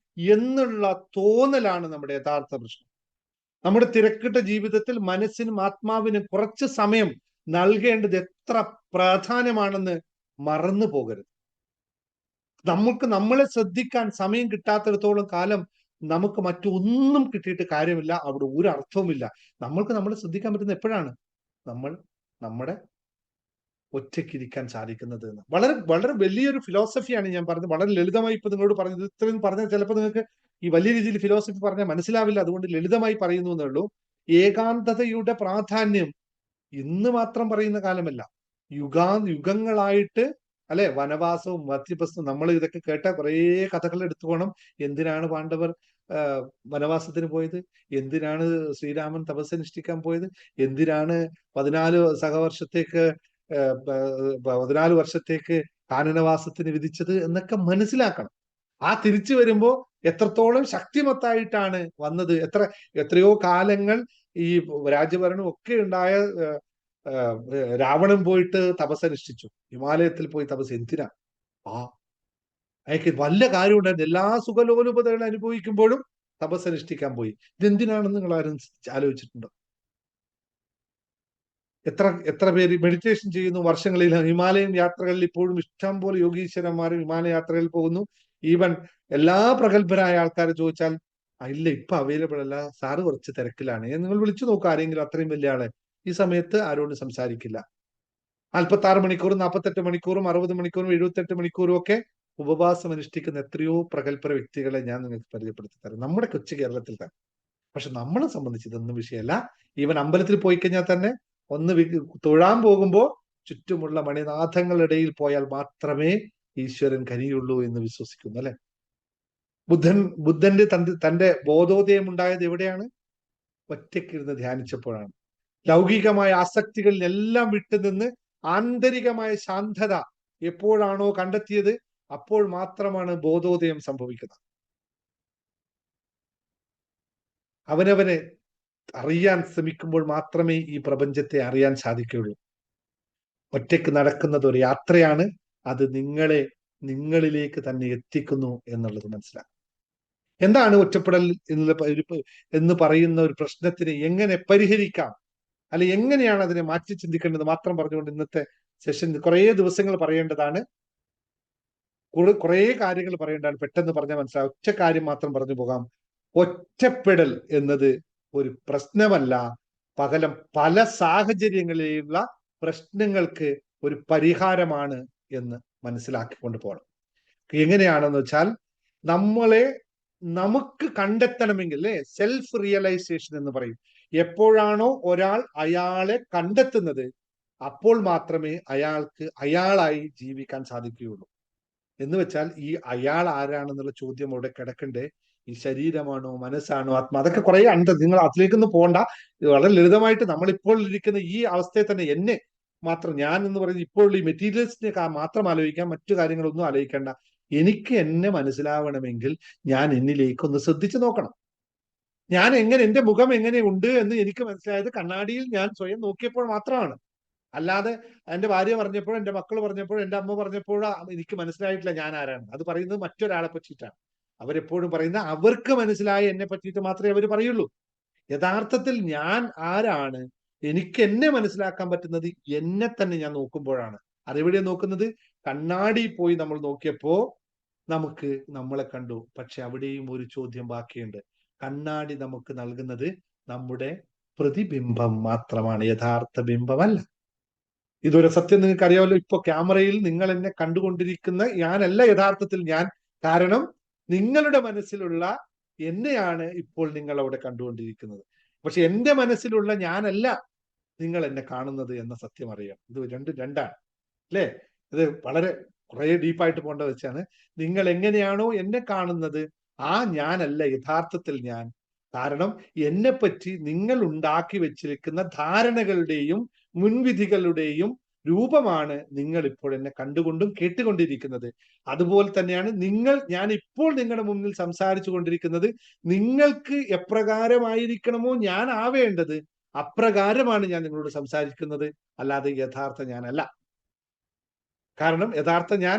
എന്നുള്ള തോന്നലാണ് നമ്മുടെ യഥാർത്ഥ പ്രശ്നം. നമ്മുടെ തിരക്കിട്ട ജീവിതത്തിൽ മനസ്സിനും ആത്മാവിനും കുറച്ച് സമയം നൽകേണ്ടത് എത്ര പ്രാധാന്യമാണെന്ന് മറന്നു പോകരുത്. നമുക്ക് നമ്മളെ ശ്രദ്ധിക്കാൻ സമയം കിട്ടാത്തിടത്തോളം കാലം നമുക്ക് മറ്റൊന്നും കിട്ടിയിട്ട് കാര്യമില്ല, അവിടെ ഒരു അർത്ഥവുമില്ല. നമ്മൾക്ക് നമ്മളെ ശ്രദ്ധിക്കാൻ പറ്റുന്ന എപ്പോഴാണ്? നമ്മൾ നമ്മുടെ ഒറ്റയ്ക്കിരിക്കാൻ സാധിക്കുന്നത് എന്ന്. വളരെ വളരെ വലിയൊരു ഫിലോസഫിയാണ് ഞാൻ പറഞ്ഞത്. വളരെ ലളിതമായി ഇപ്പൊ നിങ്ങളോട് പറഞ്ഞത്. ഇത്രയും പറഞ്ഞാൽ ചിലപ്പോൾ നിങ്ങൾക്ക് ഈ വലിയ രീതിയിൽ ഫിലോസഫി പറഞ്ഞാൽ മനസ്സിലാവില്ല, അതുകൊണ്ട് ലളിതമായി പറയുന്നു എന്നേ ഉള്ളൂ. ഏകാന്തതയുടെ പ്രാധാന്യം ഇന്ന് മാത്രം പറയുന്ന കാലമല്ല, യുഗങ്ങളായിട്ട് അല്ലെ, വനവാസവും മധ്യപ്രസ്ഥവും, നമ്മൾ ഇതൊക്കെ കേട്ട കുറേ കഥകൾ എടുത്തു പോകണം. എന്തിനാണ് പാണ്ഡവർ വനവാസത്തിന് പോയത്? എന്തിനാണ് ശ്രീരാമൻ തപസ്സനുഷ്ഠിക്കാൻ പോയത്? എന്തിനാണ് 14 സഹവർഷത്തേക്ക് 14 വർഷത്തേക്ക് കാനനവാസത്തിന് വിധിച്ചത് എന്നൊക്കെ മനസ്സിലാക്കണം. ആ തിരിച്ചു വരുമ്പോ എത്രത്തോളം ശക്തിമത്തായിട്ടാണ് വന്നത്. എത്രയോ കാലങ്ങൾ ഈ രാജ്യഭരണം ഒക്കെ ഉണ്ടായ രാവണൻ പോയിട്ട് തപസ്സനുഷ്ഠിച്ചു, ഹിമാലയത്തിൽ പോയി തപസ്. എന്തിനാ? അയാൾക്ക് വല്ല കാര്യം ഉണ്ടായിരുന്നു. എല്ലാ സുഖലോലുപതകൾ അനുഭവിക്കുമ്പോഴും തപസ്സനുഷ്ഠിക്കാൻ പോയി. ഇതെന്തിനാണെന്ന് നിങ്ങൾ ആരും ആലോചിച്ചിട്ടുണ്ടോ? എത്ര പേര് മെഡിറ്റേഷൻ ചെയ്യുന്നു വർഷങ്ങളിൽ? ഹിമാലയൻ യാത്രകളിൽ ഇപ്പോഴും ഇഷ്ടം പോലെ യോഗീശ്വരന്മാരും ഹിമാലയ യാത്രകളിൽ പോകുന്നു. ഈവൻ എല്ലാ പ്രഗത്ഭരായ ആൾക്കാരെ ചോദിച്ചാൽ ഇല്ല, ഇപ്പൊ അവൈലബിൾ അല്ല, സാറ് കുറച്ച് തിരക്കിലാണ്. നിങ്ങൾ വിളിച്ചു നോക്കുക ആരെങ്കിലും, അത്രയും വലിയ ആളെ. ഈ സമയത്ത് ആരോടും സംസാരിക്കില്ല. 46 മണിക്കൂറും 48 മണിക്കൂറും 60 മണിക്കൂറും 78 മണിക്കൂറും ഒക്കെ ഉപവാസം അനുഷ്ഠിക്കുന്ന എത്രയോ പ്രഗത്ഭര വ്യക്തികളെ ഞാൻ നിങ്ങൾക്ക് പരിചയപ്പെടുത്തി തരാം, നമ്മുടെ കൊച്ചു കേരളത്തിൽ തന്നെ. പക്ഷെ നമ്മളെ സംബന്ധിച്ച് ഇതൊന്നും വിഷയമല്ല. ഈവൻ അമ്പലത്തിൽ പോയി കഴിഞ്ഞാൽ തന്നെ ഒന്ന് തൊഴാൻ പോകുമ്പോ ചുറ്റുമുള്ള മണിനാഥങ്ങളിടയിൽ പോയാൽ മാത്രമേ ഈശ്വരൻ കനിയുള്ളൂ എന്ന് വിശ്വസിക്കുന്നു അല്ലെ. ബുദ്ധന്റെ തന്റെ ബോധോദയം ഉണ്ടായത് എവിടെയാണ്? ഒറ്റയ്ക്കിരുന്ന് ധ്യാനിച്ചപ്പോഴാണ്. ലൗകികമായ ആസക്തികളിലെല്ലാം വിട്ടുനിന്ന് ആന്തരികമായ ശാന്തത എപ്പോഴാണോ കണ്ടെത്തിയത്, അപ്പോൾ മാത്രമാണ് ബോധോദയം സംഭവിക്കുന്നത്. അവനവനെ അറിയാൻ ശ്രമിക്കുമ്പോൾ മാത്രമേ ഈ പ്രപഞ്ചത്തെ അറിയാൻ സാധിക്കുകയുള്ളൂ. ഒറ്റയ്ക്ക് നടക്കുന്നത് ഒരു യാത്രയാണ്, അത് നിങ്ങളിലേക്ക് തന്നെ എത്തിക്കുന്നു എന്നുള്ളത് മനസ്സിലാക്കും. എന്താണ് ഒറ്റപ്പെടൽ എന്ന് പറയുന്ന ഒരു പ്രശ്നത്തിനെ എങ്ങനെ പരിഹരിക്കാം, അല്ലെ എങ്ങനെയാണ് അതിനെ മാറ്റി ചിന്തിക്കേണ്ടത് മാത്രം പറഞ്ഞുകൊണ്ട് ഇന്നത്തെ സെഷൻ കുറേ ദിവസങ്ങൾ പറയേണ്ടതാണ്, കുറേ കാര്യങ്ങൾ പറയേണ്ടതാണ്. പെട്ടെന്ന് പറഞ്ഞാൽ മനസ്സിലാവും. ഒറ്റ കാര്യം മാത്രം പറഞ്ഞു പോകാം. ഒറ്റപ്പെടൽ എന്നത് ഒരു പ്രശ്നമല്ല, പകരം പല സാഹചര്യങ്ങളിലുള്ള പ്രശ്നങ്ങൾക്ക് ഒരു പരിഹാരമാണ് എന്ന് മനസ്സിലാക്കിക്കൊണ്ട് പോകണം. എങ്ങനെയാണെന്ന് വെച്ചാൽ, നമുക്ക് കണ്ടെത്തണമെങ്കിൽ സെൽഫ് റിയലൈസേഷൻ എന്ന് പറയും. എപ്പോഴാണോ ഒരാൾ അയാളെ കണ്ടെത്തുന്നത്, അപ്പോൾ മാത്രമേ അയാളായി ജീവിക്കാൻ സാധിക്കുകയുള്ളൂ. എന്ന് വെച്ചാൽ ഈ അയാൾ ആരാണെന്നുള്ള ചോദ്യം അവിടെ കിടക്കണ്ടേ. ഈ ശരീരമാണോ, മനസ്സാണോ, ആത്മാ, അതൊക്കെ കുറെ ഉണ്ട്. നിങ്ങൾ അതിലേക്കൊന്നും പോകണ്ട. വളരെ ലളിതമായിട്ട് നമ്മളിപ്പോൾ ഇരിക്കുന്ന ഈ അവസ്ഥയെ തന്നെ എന്നെ മാത്രം, ഞാൻ എന്ന് പറയുന്നത് ഇപ്പോൾ ഈ മെറ്റീരിയൽസിനെ മാത്രം ആലോചിക്കാം, മറ്റു കാര്യങ്ങളൊന്നും ആലോചിക്കേണ്ട. എനിക്ക് എന്നെ മനസ്സിലാവണമെങ്കിൽ ഞാൻ എന്നിലേക്കൊന്ന് ശ്രദ്ധിച്ചു നോക്കണം. ഞാൻ എന്റെ മുഖം എങ്ങനെ ഉണ്ട് എന്ന് എനിക്ക് മനസ്സിലായത് കണ്ണാടിയിൽ ഞാൻ സ്വയം നോക്കിയപ്പോൾ മാത്രമാണ്. അല്ലാതെ എന്റെ ഭാര്യ പറഞ്ഞപ്പോഴും എന്റെ മക്കൾ പറഞ്ഞപ്പോഴും എന്റെ അമ്മ പറഞ്ഞപ്പോഴും എനിക്ക് മനസ്സിലായിട്ടില്ല ഞാൻ ആരാണ്. അത് പറയുന്നത് മറ്റൊരാളെ പറ്റിയിട്ടാണ്. അവരെപ്പോഴും പറയുന്ന അവർക്ക് മനസ്സിലായ എന്നെ പറ്റിയിട്ട് മാത്രമേ അവർ പറയുള്ളൂ. യഥാർത്ഥത്തിൽ ഞാൻ ആരാണ്, എനിക്ക് എന്നെ മനസ്സിലാക്കാൻ പറ്റുന്നത് എന്നെ തന്നെ ഞാൻ നോക്കുമ്പോഴാണ്. അതെവിടെയാ നോക്കുന്നത്? കണ്ണാടി പോയി നമ്മൾ നോക്കിയപ്പോ നമുക്ക് നമ്മളെ കണ്ടു. പക്ഷെ അവിടെയും ഒരു ചോദ്യം ബാക്കിയുണ്ട്. കണ്ണാടി നമുക്ക് നൽകുന്നത് നമ്മുടെ പ്രതിബിംബം മാത്രമാണ്, യഥാർത്ഥ ബിംബമല്ല. ഇതൊരു സത്യം നിങ്ങൾക്ക് അറിയാമല്ലോ. ഇപ്പൊ ക്യാമറയിൽ നിങ്ങൾ എന്നെ കണ്ടുകൊണ്ടിരിക്കുന്ന ഞാനല്ല യഥാർത്ഥത്തിൽ ഞാൻ. കാരണം നിങ്ങളുടെ മനസ്സിലുള്ള എന്നെയാണ് ഇപ്പോൾ നിങ്ങൾ അവിടെ കണ്ടുകൊണ്ടിരിക്കുന്നത്. പക്ഷെ എന്റെ മനസ്സിലുള്ള ഞാനല്ല നിങ്ങൾ എന്നെ കാണുന്നത് എന്ന സത്യം അറിയാം. ഇത് രണ്ടാണ് അല്ലേ? ഇത് വളരെ കുറെ ഡീപ്പായിട്ട് പോകേണ്ടത് വെച്ചാണ്. നിങ്ങൾ എങ്ങനെയാണോ എന്നെ കാണുന്നത് ആ ഞാനല്ല യഥാർത്ഥത്തിൽ ഞാൻ. കാരണം എന്നെപ്പറ്റി നിങ്ങൾ ഉണ്ടാക്കി വെച്ചിരിക്കുന്ന ധാരണകളുടെയും മുൻവിധികളുടെയും രൂപമാണ് നിങ്ങൾ ഇപ്പോൾ എന്നെ കണ്ടുകൊണ്ടും കേട്ടുകൊണ്ടിരിക്കുന്നത്. അതുപോലെ തന്നെയാണ് ഞാൻ ഇപ്പോൾ നിങ്ങളുടെ മുന്നിൽ സംസാരിച്ചു കൊണ്ടിരിക്കുന്നത്. നിങ്ങൾക്ക് എപ്രകാരമായിരിക്കണമോ ഞാൻ ആവേണ്ടത് അപ്രകാരമാണ് ഞാൻ നിങ്ങളോട് സംസാരിക്കുന്നത്, അല്ലാതെ യഥാർത്ഥ ഞാനല്ല. കാരണം യഥാർത്ഥ ഞാൻ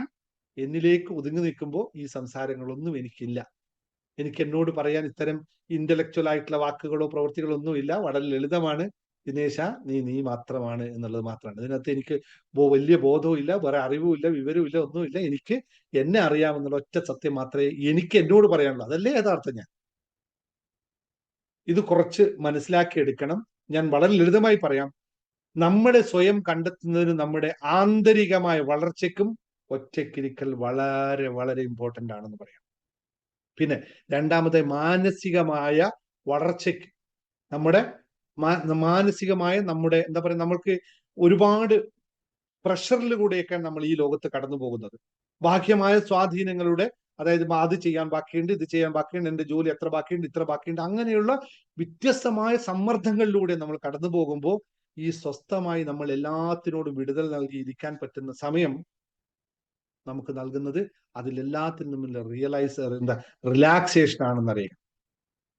എന്നിലേക്ക് ഒതുങ്ങി നിൽക്കുമ്പോൾ ഈ സംസാരങ്ങളൊന്നും എനിക്കില്ല. എനിക്ക് എന്നോട് പറയാൻ ഇത്തരം ഇന്റലക്ച്വൽ ആയിട്ടുള്ള വാക്കുകളോ പ്രവൃത്തികളോ ഒന്നുമില്ല. വളരെ ലളിതമാണ്. ദിനേശ, നീ മാത്രമാണ് എന്നുള്ളത് മാത്രമാണ്. ഇതിനകത്ത് എനിക്ക് വലിയ ബോധവും ഇല്ല, വേറെ അറിവും ഇല്ല, വിവരവും ഇല്ല, ഒന്നുമില്ല. എനിക്ക് എന്നെ അറിയാമെന്നുള്ള ഒറ്റ സത്യം മാത്രമേ എനിക്ക് എന്നോട് പറയാനുള്ളൂ. അതല്ലേ യഥാർത്ഥ ഞാൻ. ഇത് കുറച്ച് മനസ്സിലാക്കി എടുക്കണം. ഞാൻ വളരെ ലളിതമായി പറയാം. നമ്മുടെ സ്വയം കണ്ടെത്തുന്നതിന് നമ്മുടെ ആന്തരികമായ വളർച്ചയ്ക്കും ഒറ്റയ്ക്കിരിക്കൽ വളരെ വളരെ ഇമ്പോർട്ടന്റ് ആണെന്ന് പറയാം. പിന്നെ രണ്ടാമത്തെ മാനസികമായ വളർച്ചയ്ക്ക് നമ്മുടെ മാനസികമായ നമ്മുടെ എന്താ പറയുക, നമ്മൾക്ക് ഒരുപാട് പ്രഷറിലൂടെയൊക്കെ നമ്മൾ ഈ ലോകത്ത് കടന്നു പോകുന്നത്. ബാഹ്യമായ സ്വാധീനങ്ങളുടെ, അതായത് അത് ചെയ്യാൻ ബാക്കിയുണ്ട്, ഇത് ചെയ്യാൻ ബാക്കിയുണ്ട്, എന്റെ ജോലി എത്ര ബാക്കിയുണ്ട്, ഇത്ര ബാക്കിയുണ്ട്, അങ്ങനെയുള്ള വ്യത്യസ്തമായ സമ്മർദ്ദങ്ങളിലൂടെ നമ്മൾ കടന്നു പോകുമ്പോൾ ഈ സ്വസ്ഥമായി നമ്മൾ എല്ലാത്തിനോടും വിടുതൽ നൽകി ഇരിക്കാൻ പറ്റുന്ന സമയം നമുക്ക് നൽകുന്നത് അതിലെല്ലാത്തിനും തമ്മിലുള്ള റിലാക്സേഷൻ ആണെന്നറിയാം.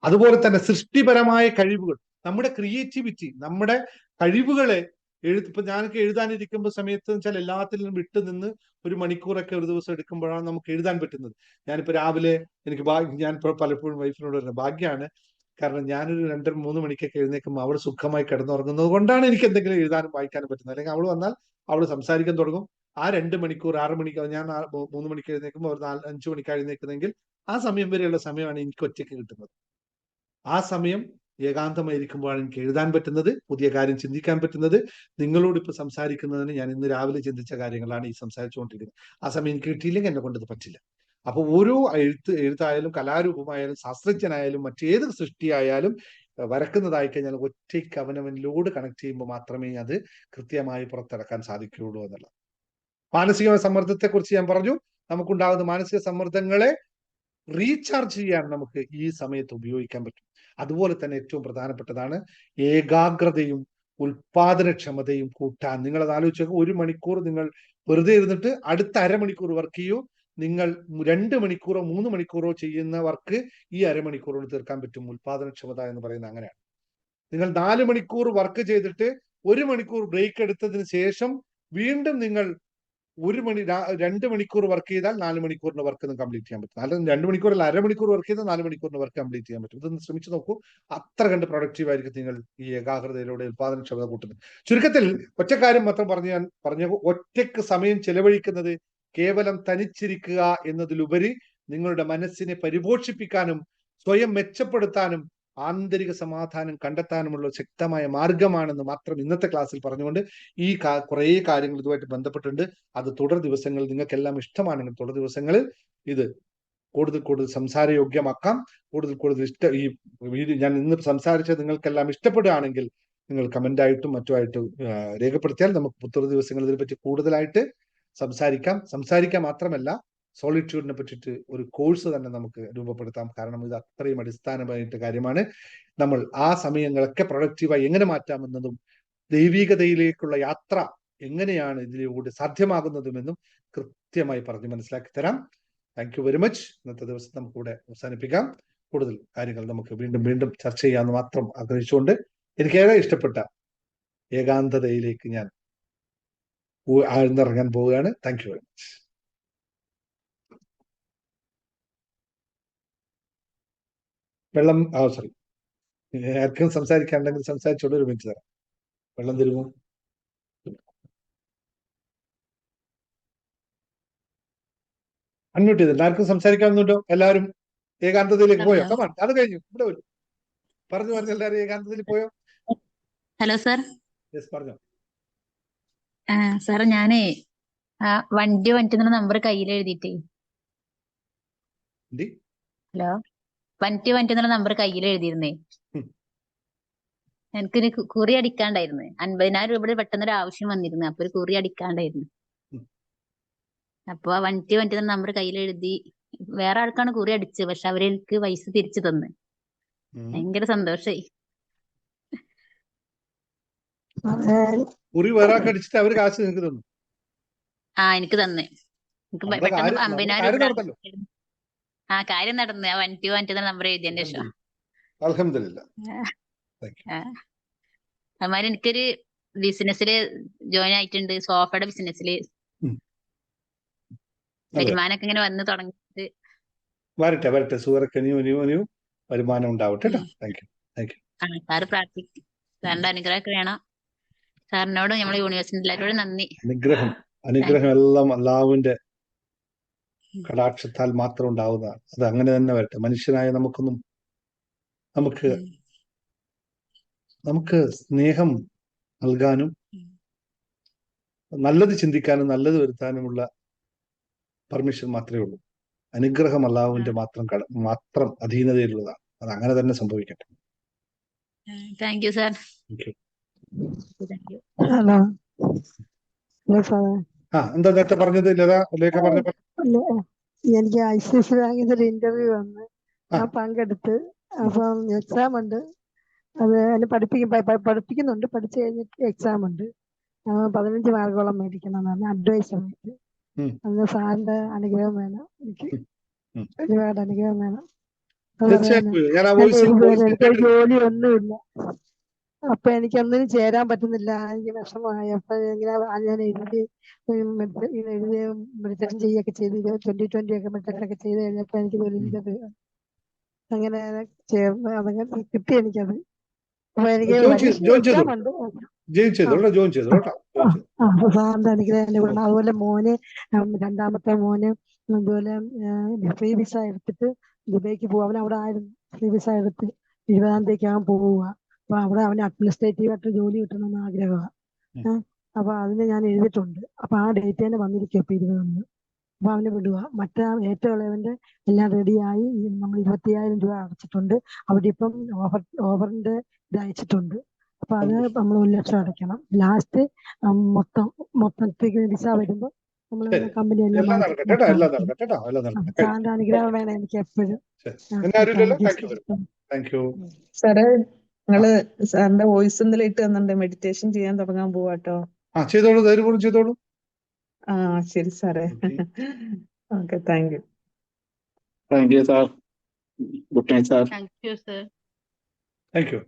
അതുപോലെ തന്നെ സൃഷ്ടിപരമായ കഴിവുകൾ, നമ്മുടെ ക്രിയേറ്റിവിറ്റി, നമ്മുടെ കഴിവുകളെ ഇപ്പൊ ഞാനൊക്കെ എഴുതാനിരിക്കുമ്പോൾ സമയത്ത് വെച്ചാൽ എല്ലാത്തിലും വിട്ടു നിന്ന് ഒരു മണിക്കൂറൊക്കെ ഒരു ദിവസം എടുക്കുമ്പോഴാണ് നമുക്ക് എഴുതാൻ പറ്റുന്നത്. ഞാനിപ്പോ രാവിലെ എനിക്ക് ഞാനിപ്പോ പലപ്പോഴും വൈഫിനോട് പറയുന്നത് ഭാഗ്യമാണ്. കാരണം ഞാനൊരു 2-3 മണിക്കൊക്കെ എഴുന്നേൽക്കുമ്പോൾ അവൾ സുഖമായി കിടന്നുറങ്ങുന്നത് കൊണ്ടാണ് എനിക്ക് എന്തെങ്കിലും എഴുതാനും വായിക്കാനും പറ്റുന്നത്. അല്ലെങ്കിൽ അവൾ വന്നാൽ അവൾ സംസാരിക്കാൻ തുടങ്ങും. ആ 2 മണിക്കൂർ 6 മണിക്ക്, ഞാൻ 3 മണിക്ക് എഴുന്നേൽക്കുമ്പോൾ ഒരു 4-5 മണിക്കാണ് എഴുന്നേൽക്കുന്നെങ്കിൽ ആ സമയം വരെയുള്ള സമയമാണ് എനിക്ക് ഒറ്റയ്ക്ക് കിട്ടുന്നത്. ആ സമയം ഏകാന്തമായിരിക്കുമ്പോഴാണ് എനിക്ക് എഴുതാൻ പറ്റുന്നത്, പുതിയ കാര്യം ചിന്തിക്കാൻ പറ്റുന്നത്. നിങ്ങളോട് ഇപ്പൊ സംസാരിക്കുന്നതിന് ഞാൻ ഇന്ന് രാവിലെ ചിന്തിച്ച കാര്യങ്ങളാണ് ഈ സംസാരിച്ചുകൊണ്ടിരിക്കുന്നത്. ആ സമയം എനിക്ക് കിട്ടിയില്ലെങ്കിൽ എന്നെ കൊണ്ട് ഇത് പറ്റില്ല. അപ്പൊ ഓരോ എഴുത്തായാലും കലാരൂപമായാലും ശാസ്ത്രജ്ഞനായാലും മറ്റേത് സൃഷ്ടിയായാലും വരക്കുന്നതായി കഴിഞ്ഞാൽ ഒറ്റയ്ക്ക് അവനവനിലോട് കണക്ട് ചെയ്യുമ്പോൾ മാത്രമേ അത് കൃത്യമായി പുറത്തിറക്കാൻ സാധിക്കുകയുള്ളൂ എന്നുള്ളത്. മാനസിക സമ്മർദ്ദത്തെ കുറിച്ച് ഞാൻ പറഞ്ഞു. നമുക്കുണ്ടാകുന്ന മാനസിക സമ്മർദ്ദങ്ങളെ റീചാർജ് ചെയ്യാൻ നമുക്ക് ഈ സമയത്ത് ഉപയോഗിക്കാൻ പറ്റും. അതുപോലെ തന്നെ ഏറ്റവും പ്രധാനപ്പെട്ടതാണ് ഏകാഗ്രതയും ഉൽപാദനക്ഷമതയും കൂട്ടാൻ. നിങ്ങൾ അത് ആലോചിച്ച് നോക്കുക. 1 മണിക്കൂർ നിങ്ങൾ വെറുതെ ഇരുന്നിട്ട് അടുത്ത അരമണിക്കൂർ വർക്ക് ചെയ്യൂ. നിങ്ങൾ 2 മണിക്കൂറോ 3 മണിക്കൂറോ ചെയ്യുന്ന വർക്ക് ഈ അരമണിക്കൂറോട് തീർക്കാൻ പറ്റും. ഉൽപാദനക്ഷമത എന്ന് പറയുന്നത് അങ്ങനെയാണ്. നിങ്ങൾ 4 മണിക്കൂർ വർക്ക് ചെയ്തിട്ട് 1 മണിക്കൂർ ബ്രേക്ക് എടുത്തതിന് ശേഷം വീണ്ടും നിങ്ങൾ 2 മണിക്കൂർ വർക്ക് ചെയ്താൽ 4 മണിക്കൂറിന്റെ വർക്ക് കംപ്ലീറ്റ് ചെയ്യാൻ പറ്റും. അല്ലെങ്കിൽ 2 മണിക്കൂറല്ല, അരമണിക്കൂർ വർക്ക് ചെയ്താൽ 4 മണിക്കൂറിന്റെ വർക്ക് കംപ്ലീറ്റ് ചെയ്യാൻ പറ്റും. ഇതൊന്ന് ശ്രമിച്ചു നോക്കൂ. അത്ര കണ്ട് പ്രൊഡക്റ്റീവ് ആയിരിക്കും നിങ്ങൾ ഈ ഏകാഗ്രതയിലൂടെ ഉൽപാദനക്ഷമത കൂട്ടുന്നത്. ചുരുക്കത്തിൽ ഒറ്റക്കാര്യം മാത്രം പറഞ്ഞ ഒറ്റയ്ക്ക് സമയം ചെലവഴിക്കുന്നത് കേവലം തനിച്ചിരിക്കുക എന്നതിലുപരി നിങ്ങളുടെ മനസ്സിനെ പരിപോഷിപ്പിക്കാനും സ്വയം മെച്ചപ്പെടുത്താനും ആന്തരിക സമാധാനം കണ്ടെത്താനുമുള്ള ശക്തമായ മാർഗമാണെന്ന് മാത്രം ഇന്നത്തെ ക്ലാസ്സിൽ പറഞ്ഞുകൊണ്ട് ഈ കുറേ കാര്യങ്ങൾ ഇതുമായിട്ട് ബന്ധപ്പെട്ടുണ്ട്. അത് തുടർ ദിവസങ്ങളിൽ നിങ്ങൾക്കെല്ലാം ഇഷ്ടമാണെങ്കിൽ തുടർ ദിവസങ്ങളിൽ ഇത് കൂടുതൽ സംസാരയോഗ്യമാക്കാം. കൂടുതൽ ഈ വീഡിയോ ഞാൻ ഇന്ന് സംസാരിച്ചത് നിങ്ങൾക്കെല്ലാം ഇഷ്ടപ്പെടുകയാണെങ്കിൽ നിങ്ങൾ കമന്റായിട്ടും മറ്റുമായിട്ട് രേഖപ്പെടുത്തിയാൽ നമുക്ക് തുടർ ദിവസങ്ങളിൽ ഇതിനെപ്പറ്റി കൂടുതലായിട്ട് സംസാരിക്കാം മാത്രമല്ല സോളിറ്റ്യൂഡിനെ പറ്റിയിട്ട് ഒരു കോഴ്സ് തന്നെ നമുക്ക് രൂപപ്പെടുത്താം. കാരണം ഇത് അത്രയും അടിസ്ഥാനമായിട്ട് കാര്യമാണ്. നമ്മൾ ആ സമയങ്ങളൊക്കെ പ്രൊഡക്റ്റീവായി എങ്ങനെ മാറ്റാമെന്നതും ദൈവികതയിലേക്കുള്ള യാത്ര എങ്ങനെയാണ് ഇതിലൂടെ സാധ്യമാകുന്നതുമെന്നും കൃത്യമായി പറഞ്ഞ് മനസ്സിലാക്കി തരാം. Thank you very much. ഇന്നത്തെ ദിവസം നമുക്കിവിടെ അവസാനിപ്പിക്കാം. കൂടുതൽ കാര്യങ്ങൾ നമുക്ക് വീണ്ടും ചർച്ച ചെയ്യാമെന്ന് മാത്രം ആഗ്രഹിച്ചുകൊണ്ട് എനിക്കേറെ ഇഷ്ടപ്പെട്ട ഏകാന്തതയിലേക്ക് ഞാൻ ആഴ്ന്നിറങ്ങാൻ പോവുകയാണ്. Thank you very much. വെള്ളം സോറി, ആർക്കും സംസാരിക്കാനുണ്ടെങ്കിൽ സംസാരിച്ചോളൂ. 1 മിനിറ്റ് തരാം. വെള്ളം തരുമോ? അൺമ്യൂട്ട് ചെയ്തില്ല. ആർക്കും സംസാരിക്കാവുന്നുണ്ടോ? എല്ലാവരും ഏകാന്തതയിലേക്ക് പോയോ? കമാൺ, അത് കഴിഞ്ഞു. ഇവിടെ വരും. പറഞ്ഞു എല്ലാവരും ഏകാന്തതയിൽ പോയോ? Hello sir. യെസ്, പറഞ്ഞോ. സാറേ ഞാനേ വണ്ടി വന്നിട്ട് നമ്പർ കയ്യിൽ എഴുതിട്ടേ. എന്തി? ഹലോ, വന്നിട്ട് നമ്പർ കയ്യിൽ എഴുതിയിരുന്നേ. ഉം. എനിക്കൊരു കുറി അടിക്കാണ്ടായിരുന്നു. 50,000 രൂപയുടെ പെട്ടെന്നൊരു ആവശ്യം വന്നിരുന്നു. അപ്പൊ ഒരു കുറി അടിക്കാണ്ടായിരുന്നു. ഉം. അപ്പൊ ആ വന്നിട്ട് നമ്പർ കയ്യിൽ എഴുതി. വേറെ ആൾക്കാണ് കുറി അടിച്ചത്. പക്ഷെ അവരെനിക്ക് പൈസ തിരിച്ചു തന്ന്. ഉം. ഭയങ്കര സന്തോഷായി. കുറി വേറെ ആൾക്ക് അടിച്ചിട്ട് അവര് കാശ് നിങ്ങൾക്ക് തന്നു. എനിക്ക് തന്ന്. എനിക്ക് നമ്മുടെ പെട്ടെന്ന് കാര്യം 50,000 കാര്യം രൂപയുടെ നടന്നല്ലോ. കാര്യം നടന്നു. ആ വന്നിട്ട് നമ്പർ എഴുതിയതിന്റെ ശേഷം. അൽഹംദുലില്ലാ. Thank you. അതുമാതിരി എനിക്കൊരു ബിസിനസ്സില് ജോയിൻ ആയിട്ടുണ്ട്. സോഫയുടെ ബിസിനസ്സില് ഉം. അതെ, വരുമാനമൊക്കെ ഇങ്ങനെ വന്ന് തുടങ്ങിയിട്ട്. വരട്ടെ വരട്ടെ, സുഹൃത്ത് ഇനിയും വരുമാനം ഉണ്ടാവട്ടെ കേട്ടോ. Thank you. Thank U. Sir പ്രാർത്ഥിക്കും. സാറിന്റെ അനുഗ്രഹമൊക്കെ വേണം. സാറിനോട് നമ്മുടെ യൂണിവേഴ്സിറ്റി എല്ലാവരോടും നന്ദി. അനുഗ്രഹം എല്ലാം അല്ലാഹുവിന്റെ കടാക്ഷത്താൽ മാത്രം ഉണ്ടാവുന്നതാണ്. അത് അങ്ങനെ തന്നെ വരട്ടെ. മനുഷ്യനായ നമുക്ക് സ്നേഹം നൽകാനും നല്ലത് ചിന്തിക്കാനും നല്ലത് വരുത്താനുമുള്ള പെർമിഷൻ മാത്രമേ ഉള്ളൂ. അനുഗ്രഹം അല്ലാഹുവിന്റെ മാത്രം അധീനതയിലുള്ളതാണ്. അത് അങ്ങനെ തന്നെ സംഭവിക്കട്ടെ. Thank you sir. Thank U. Hello സാറേ, എന്താ നേരത്തെ പറഞ്ഞത് ലേഖ പറഞ്ഞ? എനിക്ക് ICICI ബാങ്കിന്റെ ഒരു ഇന്റർവ്യൂ വന്ന് ഞാൻ പങ്കെടുത്ത്. അപ്പം എക്സാം ഉണ്ട്. അത് അതിന് പഠിപ്പിക്കുന്നുണ്ട്. പഠിച്ചു കഴിഞ്ഞിട്ട് എക്സാം ഉണ്ട്. 15 മാർക്കോളം മേടിക്കണം എന്നാണ് അഡ്വൈസറായിട്ട്. അന്ന് സാറിന്റെ അനുഗ്രഹം വേണം. എനിക്ക് ഒരുപാട് അനുഗ്രഹം വേണം. എനിക്ക് ജോലി ഒന്നുമില്ല. അപ്പൊ എനിക്കൊന്നിനും ചേരാൻ പറ്റുന്നില്ല. എനിക്ക് വിഷമമായി. അപ്പൊ ഞാൻ എഴുതി മെഡിറ്റേഷൻ ചെയ്യൊക്കെ ചെയ്ത് 2020 ഒക്കെ മെഡിറ്റേഷൻ ഒക്കെ ചെയ്ത് കഴിഞ്ഞപ്പോ എനിക്ക് ഇന്റർവ്യൂ അങ്ങനെ ചേർന്ന് അതങ്ങനെ കിട്ടി എനിക്കത്. അപ്പൊ എനിക്ക് എക്സാം ഉണ്ട്. സാറിന്റെ അനുഗ്രഹം കൂടെ. അതുപോലെ മോന്, രണ്ടാമത്തെ മോന് അതുപോലെ ഫ്രീ വിസ എടുത്തിട്ട് ദുബൈക്ക് പോകും. അവൻ അവിടെ ആയിരുന്നു. ഫ്രീ വിസ എടുത്ത് 20-ാം തീയതിക്ക് പോവുക. അപ്പൊ അവിടെ അവന് അഡ്മിനിസ്ട്രേറ്റീവ് ആയിട്ട് ജോലി കിട്ടണമെന്ന് ആഗ്രഹമാണ്. അപ്പൊ അതിന് ഞാൻ എഴുതിയിട്ടുണ്ട്. അപ്പൊ ആ ഡേറ്റ് തന്നെ വന്നിരിക്കും. ഇപ്പൊ 20 അപ്പൊ അവന് വിടുക. മറ്റേ ഏറ്റവും ഇളയവന്റെ എല്ലാം റെഡിയായി. നമ്മൾ 25,000 രൂപ അടച്ചിട്ടുണ്ട്. അവരിപ്പം ഓഫറിന്റെ ഇത് അയച്ചിട്ടുണ്ട്. അപ്പൊ അത് നമ്മൾ 1 ലക്ഷം അടയ്ക്കണം. ലാസ്റ്റ് മൊത്തത്തേക്ക് വിസ വരുമ്പോ നമ്മള് കമ്പനി എല്ലാം സാറിന്റെ അനുഗ്രഹം വേണം എനിക്ക് എപ്പോഴും. സാറേ, നിങ്ങള് സാറിന്റെ വോയിസ് ഇന്നലെ ഇട്ട് തന്നിട്ടുണ്ട്. മെഡിറ്റേഷൻ ചെയ്യാൻ തുടങ്ങാൻ പോവാട്ടോ. ചെയ്തോളൂ, ധൈര്യപൂർവ്വം ചെയ്തോളൂ. ശരി സാറേ. Okay, thank you. Thank you sir. Good night sir. Thank you sir. Thank you.